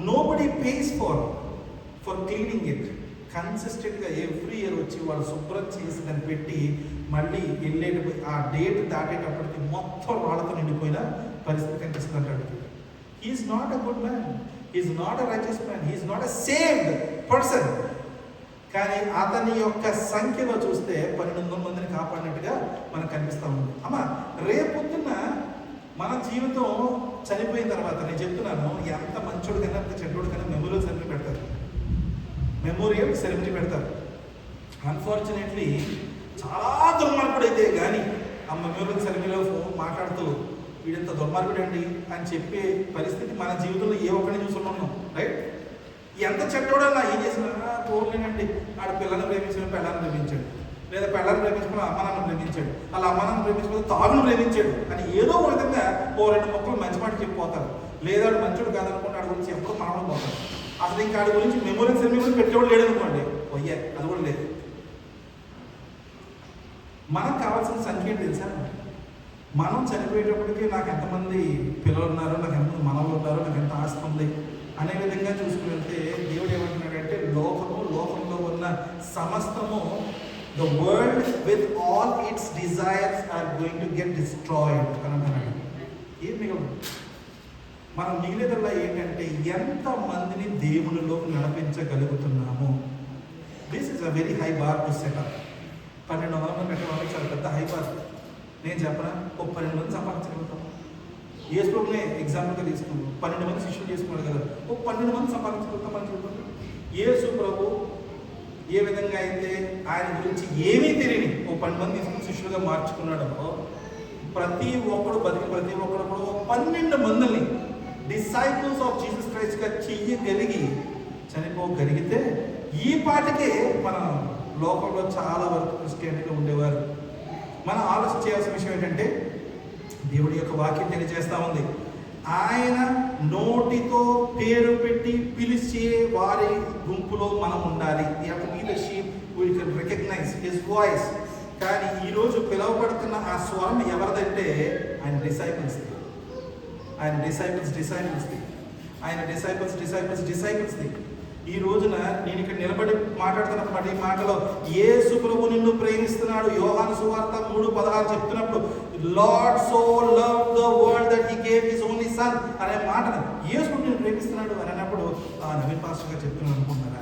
nobody pays for cleaning it. కన్సిస్టెంట్గా ఎవ్రీ ఇయర్ వచ్చి వాళ్ళు శుభ్రం చేసి దాన్ని పెట్టి మళ్ళీ వెళ్ళేటప్పుడు ఆ డేట్ దాటేటప్పటికి మొత్తం వాళ్ళతో నిండిపోయిన పరిస్థితి కనిపిస్తుంది అంటాడు. He is not a good man, he is not a righteous man, he is not a saved person. కానీ అతని యొక్క సంఖ్యలో చూస్తే 1200 మందిని కాపాడినట్టుగా మనకు కనిపిస్తూ ఉంది. అమ్మ, రేపొద్దున మన జీవితం చనిపోయిన తర్వాత నేను చెప్తున్నాను, ఎంత మంచోడు కన్నా ఎంత చెడ్డోడు కన్నా మెమోరియల్ సెరమనీ పెడతారు. మెమోరియల్ సెరమనీ పెడతారు. అన్ఫార్చునేట్లీ చాలా దుర్మార్గుడు అయితే కానీ ఆ మెమోరియల్ సెరమనీలో మాట్లాడుతూ వీడంత దుర్మార్గుడు అండి అని చెప్పే పరిస్థితి మన జీవితంలో ఏ ఒక్కడిని చూస్తున్నాం, రైట్? ఎంత చెడ్డోడన్నా ఏం చేసినా పోలేనండి, ఆడ పిల్లల్ని ప్రేమించిన పిల్లల్ని ప్రేమించాడు, లేదా పిల్లల్ని ప్రేమించుకుని అమ్మానాన్ని ప్రేమించాడు, అలా అమ్మానాన్ని ప్రేమించుకుని తాగును ప్రేమించాడు అని ఏదో ఒక విధంగా ఓ 2 మొక్కలు మంచి మాట చెప్పిపోతారు. లేదా ఆడు మంచోడు కాదనుకోండి, ఆడి గురించి ఎప్పుడు మానడం పోతారు. అసలు ఇంకా ఆడి గురించి మెమోరియల్ సెరమనీ గురించి పెట్టేవాడు లేడనుకోండి, పోయే అది కూడా లేదు. మనకు కావాల్సిన సంఖ్య ఏంటి తెలుసా? మనం చనిపోయేటప్పటికి నాకు ఎంతమంది పిల్లలు ఉన్నారు, నాకు ఎంతమంది మనవలు ఉన్నారు, నాకు ఎంత ఆస్తి ఉంది అనే విధంగా చూసుకుని వెళ్తే దేవుడు ఏమంటున్నాడంటే, లోకంలో ఉన్న సమస్తము, the world with all its desires are going to get destroyed అని అంటున్నాడు. ఏం మిగలదు. మనం మిగిలేదల్లా ఏంటంటే ఎంతమందిని దేవునిలో నడిపించగలుగుతున్నాము. This is a very high bar to set up. 1200 మంది పెట్టే వాళ్ళకి చాలా పెద్ద హై బార్. నేను చెప్పనా, ఒక 12 మంది సంపాదించగలుగుతాం. యేసుప్రభునే ఎగ్జాంపుల్గా తీసుకున్నాం. 12 మంది శిష్యులు చేసుకున్నాడు కదా, ఒక 12 మంది సంపాదించగలుగుతామని చెప్తాం. యేసుప్రభు ఏ విధంగా అయితే ఆయన గురించి ఏమీ తెలియని ఒక 12 మంది తీసుకుని శిష్యులుగా మార్చుకున్నాడో, ప్రతి ఒక్కడు బతికి ప్రతి ఒక్కడు కూడా ఒక 12 మందిని డిసైపుల్స్ ఆఫ్ జీసస్ క్రైస్ట్గా చెయ్యగలిగి చనిపోగలిగితే ఈ పాటికే మన లోకంలో చాలా వరకు క్రిస్టియన్గా ఉండేవారు. మనం ఆలోచన చేయాల్సిన విషయం ఏంటంటే, దేవుడి యొక్క వాక్యం తెలియజేస్తూ ఉంది, ఆయన నోటితో పేరు పెట్టి పిలిచే వారి గుంపులో మనం ఉండాలి. We can recognise his voice. కానీ ఈరోజు పిలువబడుతున్న ఆ స్వరం ఎవరిదంటే ఆయన డిసైపుల్స్ది. ఆయన డిసైపుల్స్ది. ఈ రోజున నేను ఇక్కడ నిలబడి మాట్లాడుతున్నమాట ఈ మాటలో యేసు ప్రభు నిన్ను ప్రేమిస్తున్నాడు. యోహాను సువార్త 3:16 చెప్తున్నప్పుడు lord so love the world that he gave his only sun అనే మాటను యేసు నిన్ను ప్రేమిస్తున్నాడు అని అన్నప్పుడు నవీన్ పాస్టర్ గారు చెప్తున్నాను అనుకుంటున్నారా?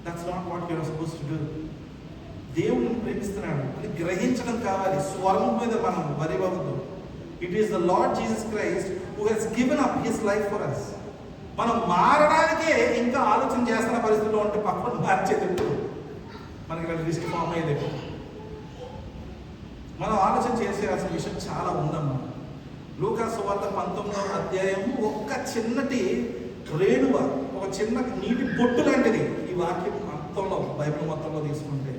That's not what you are supposed to do. దేవుడిని ప్రేమిస్తున్నాడు అని గ్రహించడం కావాలి. స్వరం మీద మనం వరివద్దు. It is the Lord Jesus Christ who he's given up his life for us. మనం మారడానికే ఇంకా ఆలోచన చేస్తున్న పరిస్థితుల్లో ఉంటే పక్కన మార్చేటప్పుడు మనకి లిస్ట్ ఫామ్ అయ్యేది. మనం ఆలోచన చేసేయాల్సిన విషయం చాలా ఉందమ్మా. లూకా సువార్త 19వ అధ్యాయము ఒక్క చిన్నటి రేణువ, ఒక చిన్న నీటి బొట్టు లాంటిది ఈ వాక్యం మొత్తంలో, బైబిల్ మొత్తంలో తీసుకుంటే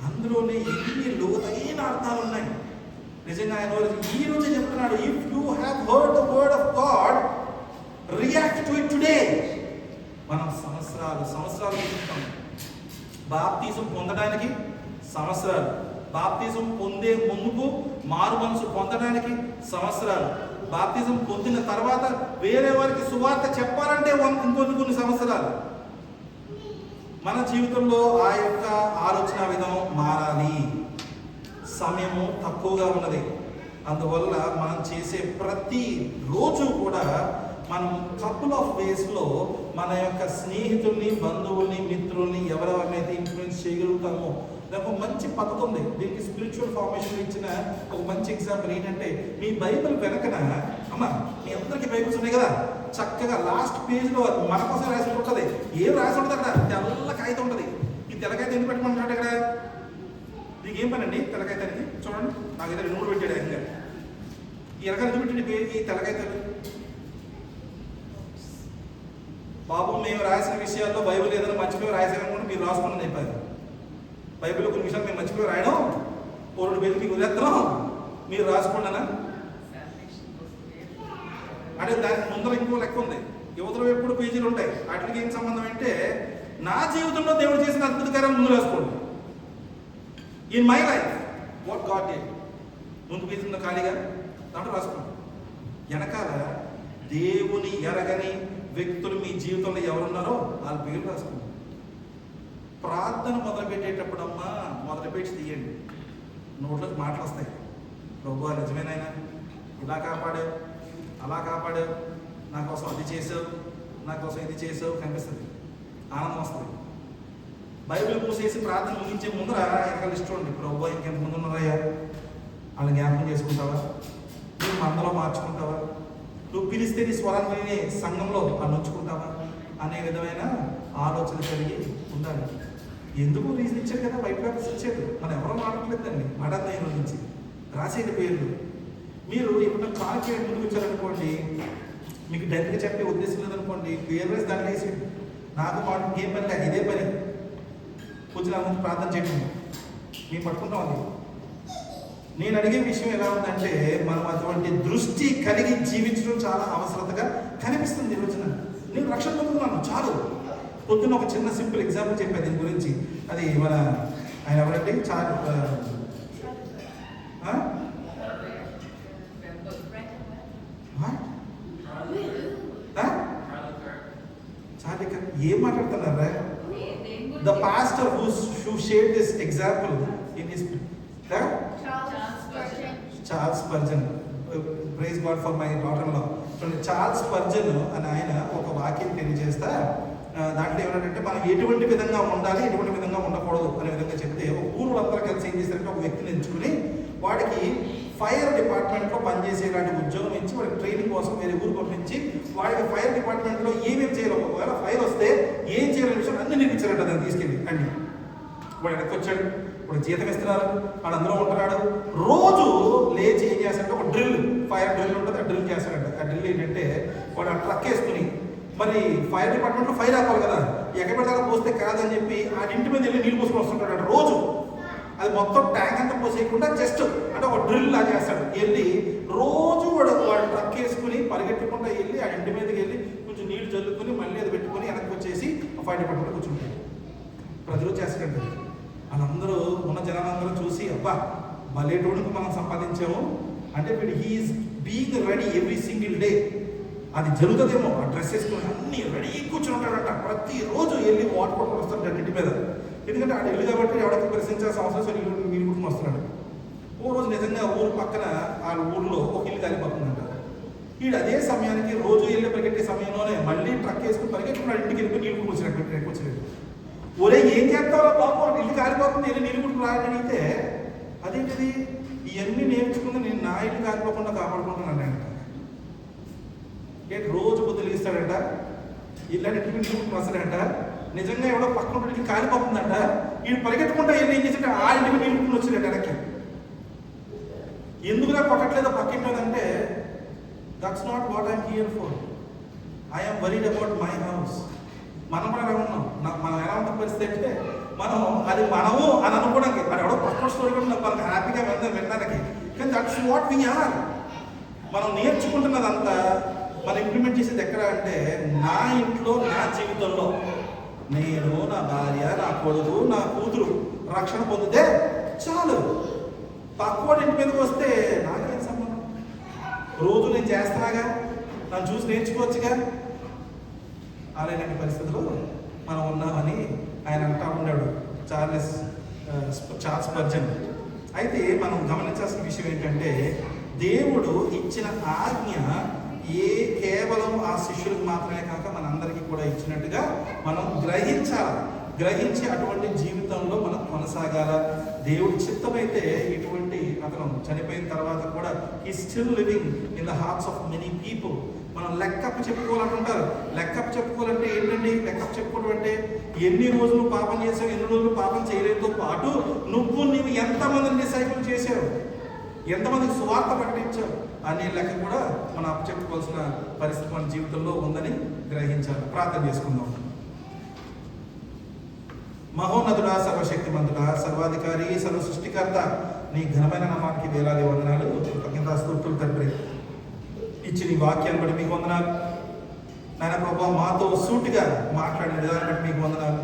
అందులోనే ఎన్ని లోతైన అర్థాలు ఉన్నాయి. నిజంగా ఆయన ఈ రోజు చెప్తున్నాడు, if you have heard the word of God, react to it today. మనం సంవత్సరాలు చూస్తాం. బాప్తిజం పొందడానికి సంవత్సరాలు, బాప్తిజం పొందే ముందుకు మారు మనసు పొందడానికి సంవత్సరాలు, బాప్తిజం పొందిన తర్వాత వేరే వారికి సువార్త చెప్పాలంటే కొన్ని సంవత్సరాలు. మన జీవితంలో ఆ యొక్క ఆలోచన విధానం మారాలి. సమయము తక్కువగా ఉన్నది. అందువల్ల మనం చేసే ప్రతి రోజు కూడా మనం కపుల్ ఆఫ్ వేస్లో మన యొక్క స్నేహితుల్ని, బంధువుల్ని, మిత్రుల్ని ఎవరెవరినైతే ఇన్ఫ్లుయెన్స్ చేయగలుగుతామో దానికి ఒక మంచి పద్ధతి ఉంది. దీనికి స్పిరిచువల్ ఫార్మేషన్ ఇచ్చిన ఒక మంచి ఎగ్జాంపుల్ ఏంటంటే, మీ బైబిల్ వెనకన అమ్మ మీ అందరికీ బైబిల్స్ ఉన్నాయి కదా, చక్కగా లాస్ట్ పేజ్లో మన కోసం రాసి ఉంటుంది. ఏం రాసి ఉంటుంది అక్కడ? తెల్ల కాగితం ఉంటుంది. ఈ తెల్లకాయత ఎందుకు పెట్టుకుంటున్నాడు ఇక్కడ? దీనికి ఏం పని అండి తెల్లకాయత అనేది? చూడండి, నాకు ఏదైనా నూనె పెట్టాడు ఇంకా. ఈ ఎలకాయ ఎందుకు పెట్టండి ఈ తెల్లకాయతలు? బాబు మేము రాసిన విషయాల్లో బైబిల్ ఏదైనా మర్చిపోయి రాసామనుకుంటే మీరు రాసుకుని చెప్పారు. బైబిల్లో కొన్ని విషయాలు మేము మర్చిపోయి రాయడం, ఓ 2 పేజీలు మీకు వదిలేస్తున్నాం, మీరు రాసుకున్నానా అంటే దానికి ముందర ఇంకో లెక్క ఉంది. యువతలో ఎప్పుడు పేజీలు ఉంటాయి. వాటికి ఏం సంబంధం అంటే, నా జీవితంలో దేవుడు చేసిన అద్భుత కార్యాలు ముందు రాసుకోండి. In my life what God did, ముందు పేజీలో ఖాళీగా దాంట్లో రాసుకోండి. వెనకాల దేవుని ఎరగని వ్యక్తులు మీ జీవితంలో ఎవరున్నారో వాళ్ళ పేరు రాసుకోండి. ప్రార్థన మొదలుపెట్టేటప్పుడమ్మా మొదలుపెట్టి తీయండి. నోట్లో మాటలు వస్తాయి. ప్రభువా నిజమేనైనా ఇలా కాపాడావు, అలా కాపాడావు, నా కోసం అది చేసావు, నా కోసం ఇది చేసావు కనిపిస్తుంది, ఆనందం వస్తుంది. బైబిల్ మూసేసి ప్రార్థన ముగించే ముందర ఇంకా లిస్ట్ ఉండి, ప్రభువా ఇంకెంత ముందు ఉన్నారయ్యా, వాళ్ళని జ్ఞాపకం చేసుకుంటావా, నువ్వు మందలో మార్చుకుంటావా, నువ్వు పిలిస్తే నీ స్వరాన్ని వినే సంఘంలో వాళ్ళు ఉంచుకుంటావా అనే విధమైన ఆలోచన కలిగి ఉండాలి. ఎందుకు రీజన్ ఇచ్చారు కదా, వైట్ పేపర్స్ ఇచ్చారు, మనం ఎవరో మాట్లాడలేదండి. మడన్న నుంచి రాసేది పేర్లు. మీరు ఇప్పుడు కాల్ చేయడం ముందుకు వచ్చారనుకోండి, మీకు డైరెక్ట్గా చెప్పే ఉద్దేశం లేదనుకోండి, పేరు వేసి దాంట్లో వేసి నాకు మాట ఏం పని లేదు, ఇదే పని కూర్చుని నా ముందు ప్రార్థన చేయడం మేము పట్టుకుంటాం. అది నేను అడిగే విషయం ఎలా ఉందంటే, మనం అటువంటి దృష్టి కలిగి జీవించడం చాలా అవసరతగా కనిపిస్తుంది ఈ రోజున. నేను రక్షణ పొందుతున్నాను చాలు. పొద్దున్న ఒక చిన్న సింపుల్ ఎగ్జాంపుల్ చెప్పాను దీని గురించి. అది మన ఆయన ఎవరంటే ఏం మాట్లాడుతున్నారా? The pastor who shared this example in his Charles Spurgeon, praise God for my daughter లో. చార్ల్స్ స్పర్జన్ అని ఆయన ఒక వాక్యం తెలియజేస్తా, దాంట్లో ఏమంటే మనం ఎటువంటి విధంగా ఉండాలి, ఎటువంటి విధంగా ఉండకూడదు అనే విధంగా చెప్తే, ఒక ఊరు అందరూ కలిసి ఏం చేస్తారంటే ఒక వ్యక్తిని ఎంచుకుని వాడికి ఫైర్ డిపార్ట్మెంట్లో పనిచేసేలాంటి ఉద్యోగం ఇచ్చి వాడికి ట్రైనింగ్ కోసం వేరే ఊరు పంపించి వాడికి ఫైర్ డిపార్ట్మెంట్లో ఏమేమి చేయాలో, ఒకవేళ ఫైర్ వస్తే ఏం చేయాలనే విషయం అన్ని నేర్పించారంట. దాన్ని తీసుకెళ్ళి అండి వాడు వెనక్కి వచ్చాడు, ఇప్పుడు జీతం ఇస్తున్నారు, వాడు అందులో ఉంటున్నాడు. రోజు లేచి ఏం చేస్తాడంటే ఒక డ్రిల్, ఫైర్ డ్రిల్ ఉంటుంది, ఆ డ్రిల్ చేస్తాడంట. ఆ డ్రిల్ ఏంటంటే వాడు ఆ ట్రక్ వేసుకుని, మరి ఫైర్ డిపార్ట్మెంట్లో ఫైర్ ఆపాలి కదా, ఎక్కడ పెడతారో పోస్తే కాదని చెప్పి ఆ ఇంటి మీద వెళ్ళి నీళ్ళు పోసుకొని వస్తుంటాడు రోజు. అది మొత్తం ట్యాంక్ అంతా పోసేయకుండా జస్ట్ అంటే ఒక డ్రిల్ లా చేస్తాడు. వెళ్ళి రోజు వాడు ట్రక్ వేసుకుని పరిగెట్టుకుంటూ వెళ్ళి ఆ ఇంటి మీదకి వెళ్ళి కొంచెం నీళ్లు చల్లుకొని మళ్ళీ అది పెట్టుకొని వెనక్కి వచ్చేసి ఫైర్ డిపార్ట్మెంట్ కూర్చుంటాడు. ప్రతిరోజు చేస్తాడు. వాళ్ళందరూ ఉన్న జనాలందరూ చూసి, అబ్బా మళ్ళేటోడికి మనం సంపాదించాము అంటే వీడు he is being ready every single day. అది జరుగుతుందేమో, ఆ డ్రెస్ వేసుకుని అన్ని రెడీ కూర్చొని ఉంటాడంట. ప్రతిరోజు వెళ్ళి వాటర్ పట్టుకొని వస్తాడు ఇంటి మీద. ఎందుకంటే ఆడ ఇల్లు కాబట్టి ఎవరికి ప్రశ్నించాల్సిన అవసరం నీళ్ళు కుట్టుకుని వస్తున్నాడు. ఓ రోజు నిజంగా ఊరు పక్కన ఆ ఊళ్ళో ఒక ఇల్లు కాలిపోతుందంట. వీడు అదే సమయానికి రోజు వెళ్ళి పరిగెట్టే సమయంలోనే మళ్ళీ ట్రక్ వేసుకుని పరిగెట్టుకున్నాడు, ఇంటికి వెళ్ళి నీళ్ళు కుట్టుకొచ్చినట్టు వచ్చినట్టు. ఒరే ఏం చేస్తావో బాబు, ఇల్లు కాలిపోతుంది, వెళ్ళి నీళ్ళు కుట్టుకు రాని అడిగితే, అదేంటిది ఇవన్నీ నేర్చుకుని నేను నా ఇల్లు కాలిపోకుండా కాపాడుకుంటున్నాను అంట. ఏంటి రోజు పొద్దులు ఇస్తాడంట, ఇల్లాంటి ఇంటికి నీళ్ళు కుట్టుకుని వస్తాడంట. నిజంగా ఎవడో పక్కన ఇంటికి కాలిపోతుందంట, వీడు పరిగెట్టుకుంటా వెళ్ళి ఏం చేశాడంటే ఆ ఇంటికి నీళ్ళు కుట్టుకుని వచ్చాడంట వెనక్కి. ఎందుకులా కొట్టట్లేదో పక్కింటోదంటే that's not what I'm here for. I'm worried about my house. మనం కూడా ఎలా ఉన్నాం, మనం ఎలా ఉన్న పరిస్థితి అంటే మనం అది మనము అని అనుకోవడానికి మరి ఎవడో పక్క స్టోరీ కూడా మనకు హ్యాపీగా వినడానికి. కానీ దట్స్ వాట్ వీ ఆర్. మనం నేర్చుకుంటున్నదంతా మనం ఇంప్లిమెంట్ చేసేది ఎక్కడ అంటే నా ఇంట్లో, నా జీవితంలో నేను, నా భార్య, నా కొడుకు, నా కూతురు రక్షణ పొందితే చాలు. పక్కోడి ఇంటి మీదకి వస్తే నాకేం సంబంధం? రోజు నేను చేస్తున్నాగా, నన్ను చూసి నేర్చుకోవచ్చుగా. అలాంటి పరిస్థితుల్లో మనం ఉన్నామని ఆయన అంటా ఉన్నాడు చార్లెస్ స్పర్జన్. అయితే మనం గమనించాల్సిన విషయం ఏంటంటే దేవుడు ఇచ్చిన ఆజ్ఞ కేవలం ఆ శిష్యులకు మాత్రమే కాక మనందరికీ కూడా ఇచ్చినట్టుగా మనం గ్రహించి అటువంటి జీవితంలో మనం కొనసాగాల. దేవుడి చిత్తమైతే ఇటువంటి అతను చనిపోయిన తర్వాత కూడా he still living in the hearts of many people. మనం లెక్కప్ చెప్పుకోవాలంటుంటారు. లెక్కప్ చెప్పుకోవాలంటే ఏంటండి? లెక్కప్ చెప్పుకోవడం అంటే ఎన్ని రోజులు పాపం చేసావు, ఎన్ని రోజులు పాపం చేయడంతో పాటు నీవు ఎంతమందిని డిసైపుల్ చేసావు, ఎంతమందికి సువార్త ప్రకటించావు అనే లెక్క కూడా మనం అప్పచెప్పుకోవాల్సిన పరిస్థితి మన జీవితంలో ఉందని గ్రహించాలి. ప్రార్థన చేసుకుందాం. మహోన్నతుడా, సర్వశక్తిమంతుడా, సర్వాధికారి, సర్వ సృష్టికర్త, నీ ఘనమైన నామానికి వేలాది వందనాలు, కృతజ్ఞతాస్తుతులు తండ్రి. ఇచ్చి నీ వాక్యాన్ని బట్టి మీకు వందనాలు నాయన ప్రభా. మాతో సూటిగా మాట్లాడిన విధానం బట్టి మీకు వందనాలు.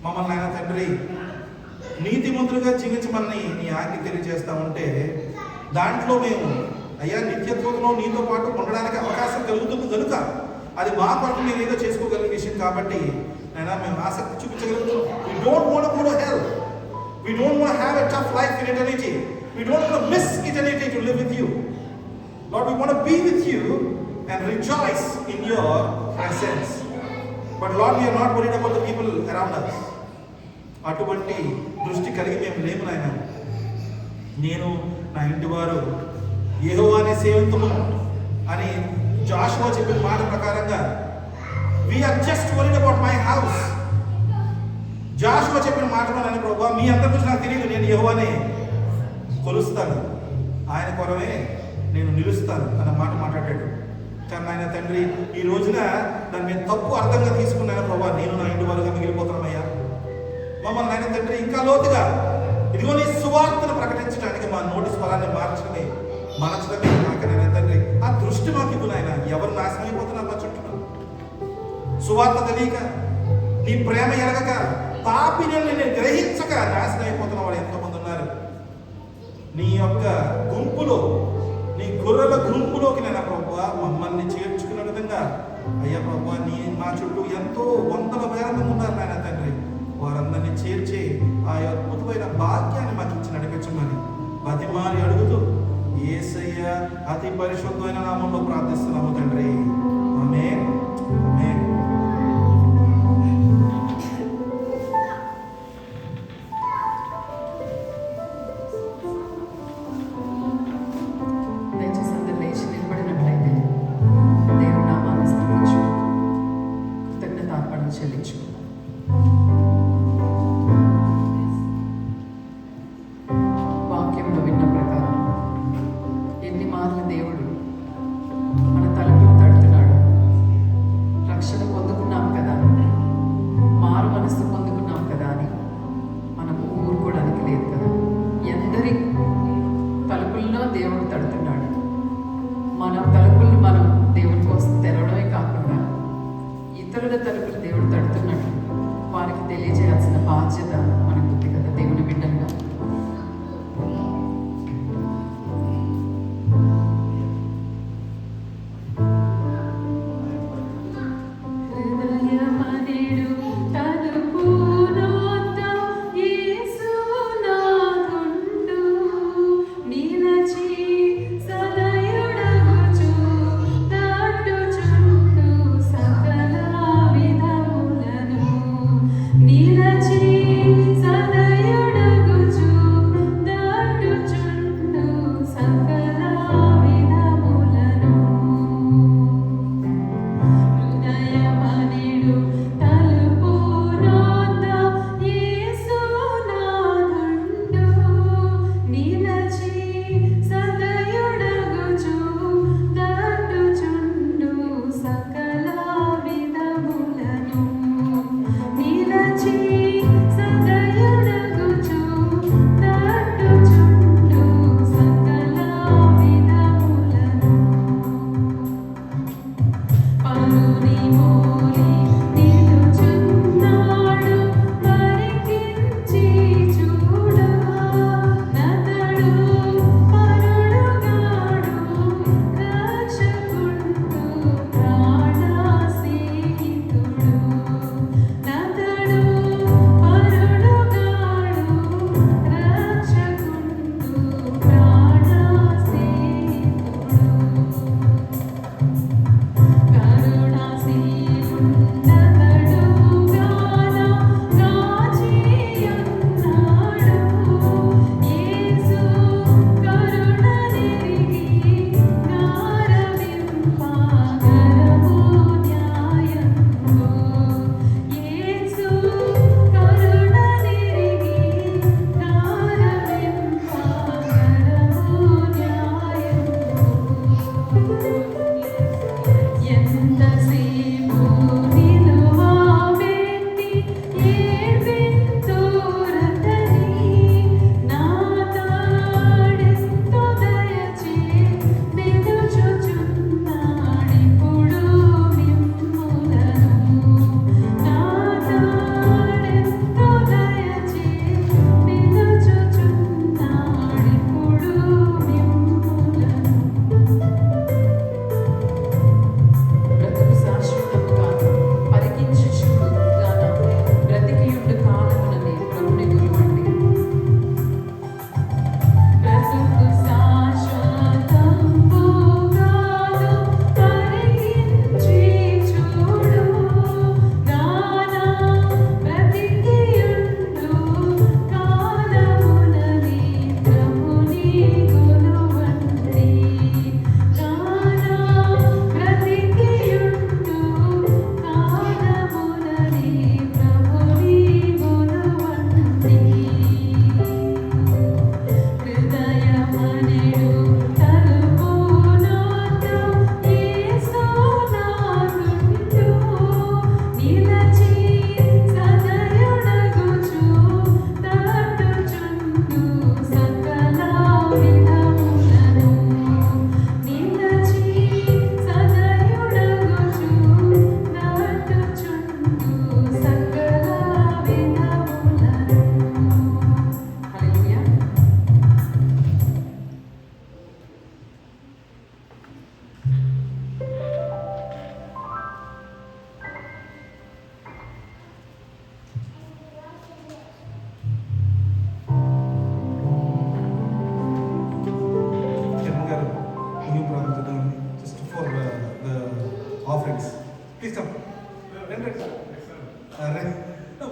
మమ్మల్ని నాయన తండ్రి నీతిమంతులుగా జీవించమని నీ ఆజ్ఞ తెలియజేస్తా ఉంటే దాంట్లో మేము అయ్యా నిత్యత్వంలో నీతో పాటు ఉండడానికి అవకాశం కలుగుతుంది కనుక అది మా పట్ల మేము ఏదో చేసుకోగలిగిన విషయం కాబట్టి అయినా మేము ఆసక్తి చూపించగలుగుతాం. We don't want to go to hell. We don't want to have a tough life in eternity. We don't want to miss eternity to live with you. Lord, we want to be with you and rejoice in your presence. But Lord, we are not worried about the people around us. అటువంటి దృష్టి కలిగి మేము లేము నాయన. నేను నా ఇంటి వారు యెహోవానే సేవింతుము అని జాషువా చెప్పిన మాట ప్రకారంగా we are just worried about my house. Joshua చెప్పిన మాటలో నన్ను ప్రభావ మీ అందరి గురించి నాకు తెలియదు, నేను యెహోవానే కొలుస్తాను, ఆయన కొరమే నేను నిలుస్తాను అన్న మాట మాట్లాడాడు. కానీ ఆయన తండ్రి ఈ రోజున దాన్ని నేను తప్పు అర్థంగా తీసుకున్నాను ప్రభావ. నేను నా ఇంటి వారుగా మిగిలిపోతున్నామయ్యా. మమ్మల్ని ఆయన తండ్రి ఇంకా లోతుగా ఇదిగో నీ సువార్తను ప్రకటించడానికి మా నోటి స్వరాన్ని మార్చడమే మనచడమే నాకనైనా తండ్రి ఆ దృష్టి మాకు ఇవ్వు నాయన. ఎవరు నాశనం అయిపోతున్నారు మా చుట్టూ, సువార్త తెలియక, నీ ప్రేమ ఎరగక, పాపిని నేను గ్రహించక నాశనం అయిపోతున్న వాళ్ళు ఎంతోమంది ఉన్నారు. నీ యొక్క గుంపులో, నీ గొర్రెల గుంపులోకి నేను ప్రభువా మమ్మల్ని చేర్చుకున్న విధంగా అయ్యా ప్రభువా నీ మా చుట్టూ ఎంతో వందల వేల మంది ఉన్నారు నాయన తండ్రి. వారందరినీ చేర్చి ఆ అద్భుతమైన భాగ్యాన్ని మాకు ఇచ్చి నడిపించమని బతిమాలి అడుగుతూ యేసయ్య అతి పరిశుద్ధమైన నామంలో ప్రార్థిస్తున్నాము తండ్రి. ఆమేన్, ఆమేన్. దయచేసి అందరూ లేచి నిలబడినట్లయితే దేవుని నామాన్ని స్తుతించు, కృతజ్ఞతార్పణలు చెల్లించు. వాక్యంలో విన్న ప్రకారం ఎన్ని మార్లు దేవుడు మన తలుపులు తడుతున్నాడు. రక్షణ పొందుకున్నాం కదా, మారు మనస్సు పొందుకున్నాం కదా అని మనము ఊరుకోవడానికి లేదు కదా. ఎందరి తలుపుల్లో దేవుడు తడుతున్నాడు. మన తలుపులు మనం దేవుడి కోసం తెరవడమే కాకుండా ఇతరుల తలుపులు దేవుడు తడుతున్నట్టు వారికి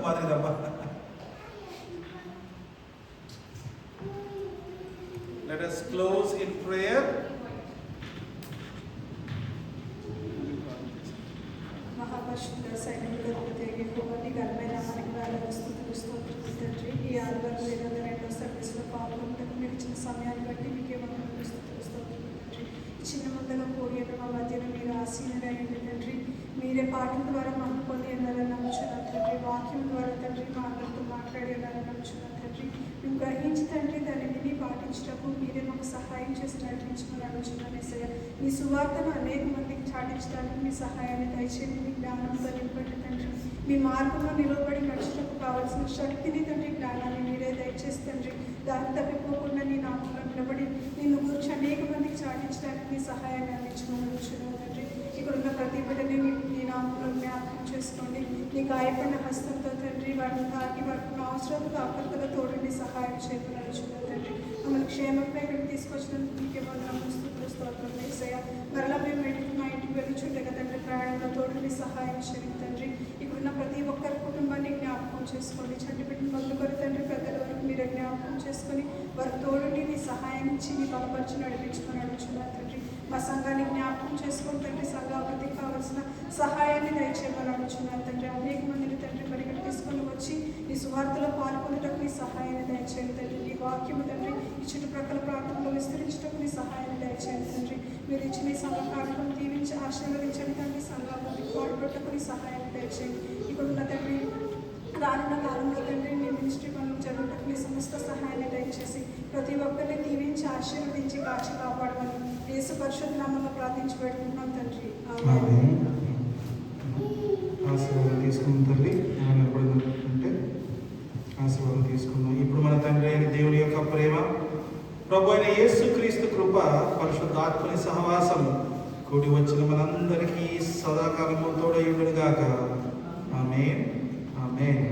మాదిరి రమ్మ. Let us close in prayer. మహాపరిశుద్ధ సైనికుల దేవిని ఘనమైన మనకి వేల స్తుతులు స్తోత్రాలు తండ్రి. ఈ ఆదివారం 22వ సర్వీస్లో పాల్గొనడానికి మీరు ఇచ్చిన సమయాన్ని బట్టి మీకే వందనాలు స్తుతులు స్తోత్రాలు తండ్రి. చిన్న ముందుగా కోడి మా మధ్యన మీరు ఆసీనుడైంది తండ్రి. మీరే పాటల ద్వారా మనం పొంది ఉన్నారని నమ్ముచున్నాను తండ్రి. వాక్యం ద్వారా తండ్రి మా అందరితో మాట్లాడి ఉన్నారని నమ్ముచున్నాను తండ్రి. మేము గ్రహించి తండ్రి దాన్ని విని పాటించటప్పుడు మీరే మాకు సహాయం చేసి నడిపించమని అడుగుచున్నాను యేసయ్య. మీ సువార్తను అనేక మందికి చాటించడానికి మీ సహాయాన్ని దయచేయండి. మీ జ్ఞానంతో నింపండి తండ్రి. మీ మార్గంలో నిలబడి నడుచుటకు కావాల్సిన శక్తిని తండ్రి, జ్ఞానాన్ని మీరే దయచేసి తండ్రి. దాన్ని తప్పిపోకుండా నీ నామంలో నిలబడి నిన్ను గురించి అనేక మందికి చాటించడానికి మీ సహాయాన్ని అందించమని అడుగుచున్నాను తండ్రి. ఇక్కడ ఉన్న ప్రతి బిడ్డని నీ నామంలో జ్ఞాపకం చేసుకోండి. నీ గాయపడిన హస్తంతో తండ్రి వారిని తాకి వారికి అవసరాలకు ఆకర్తగా తోడండి సహాయం చేయమని అడుగుచున్నాను తండ్రి. మమ్మల్ని క్షేమంపై ఇక్కడికి తీసుకొచ్చినందుకు మీకే వందనాలు స్తుతులు స్తోత్రాలు యేసయ్య. మరలా మేము మా ఇంటికి వెళ్ళుచుండగా తండ్రి ప్రయాణంలో తోడండి సహాయం చేయండి తండ్రి. ఇక్కడున్న ప్రతి ఒక్కరి కుటుంబాన్ని జ్ఞాపకం చేసుకోండి. చంటి బిడ్డను మొదలుకొని తండ్రి పెద్దల వరకు మీరే జ్ఞాపకం చేసుకొని వారి తోడుని నీ సహాయం ఇచ్చి నీ బలపరిచి నడిపించుకొని అడుగుచున్నారు తండ్రి. మా సంఘాన్ని జ్ఞాపకం చేసుకొని తండ్రి సంఘాభివృద్ధికి కావాల్సిన సహాయాన్ని దయచేయమని అడుగుచున్నారు తండ్రి. అనేక మందిని తండ్రి పరిగెట్టి తీసుకొని వచ్చి ఈ సువార్తలో పాల్గొనేటప్పుడు నీ సహాయాన్ని దయచేయండి తండ్రి. నీ వాక్యము తండ్రి ఈ చుట్టుప్రక్కల ప్రాంతంలో విస్తరించటప్పుడు నీ సహాయాన్ని దయచేయండి తండ్రి. మీరు ఇచ్చిన ఈ సంఘ కార్యక్రమం దీవించి ఆశీర్వదించండి తండ్రి. సంఘాభివృద్ధికి పాల్గొట్టకు నీ సహాయాన్ని దయచేయండి. ఇక్కడున్న తండ్రి రానున్న కాలంలో తండ్రి మీ మినిస్ట్రీ పనులు జరుగుటకు మీ సమస్త సహాయాన్ని దయచేసి ప్రతి ఒక్కరిని దీవించి ఆశీర్వదించి కాచి కాపాడమని యేసు పరిశుద్ధ నామములో ప్రార్థించి పెడుతున్నాం తండ్రి. ఆమేన్. ఆశీర్వాదం తీసుకున్నాం తల్లి. నిలబడిందంటే ఆశీర్వాదం తీసుకున్నాం. ఇప్పుడు మన తండ్రి అయిన దేవుని యొక్క ప్రేమ, ప్రభు అయిన యేసుక్రీస్తు కృప, పరిశుద్ధాత్మని సహవాసం కూడి వచ్చిన మనందరికీ సదాకాలము తోడై ఉండును గాక. ఆమేన్. ఆమేన్.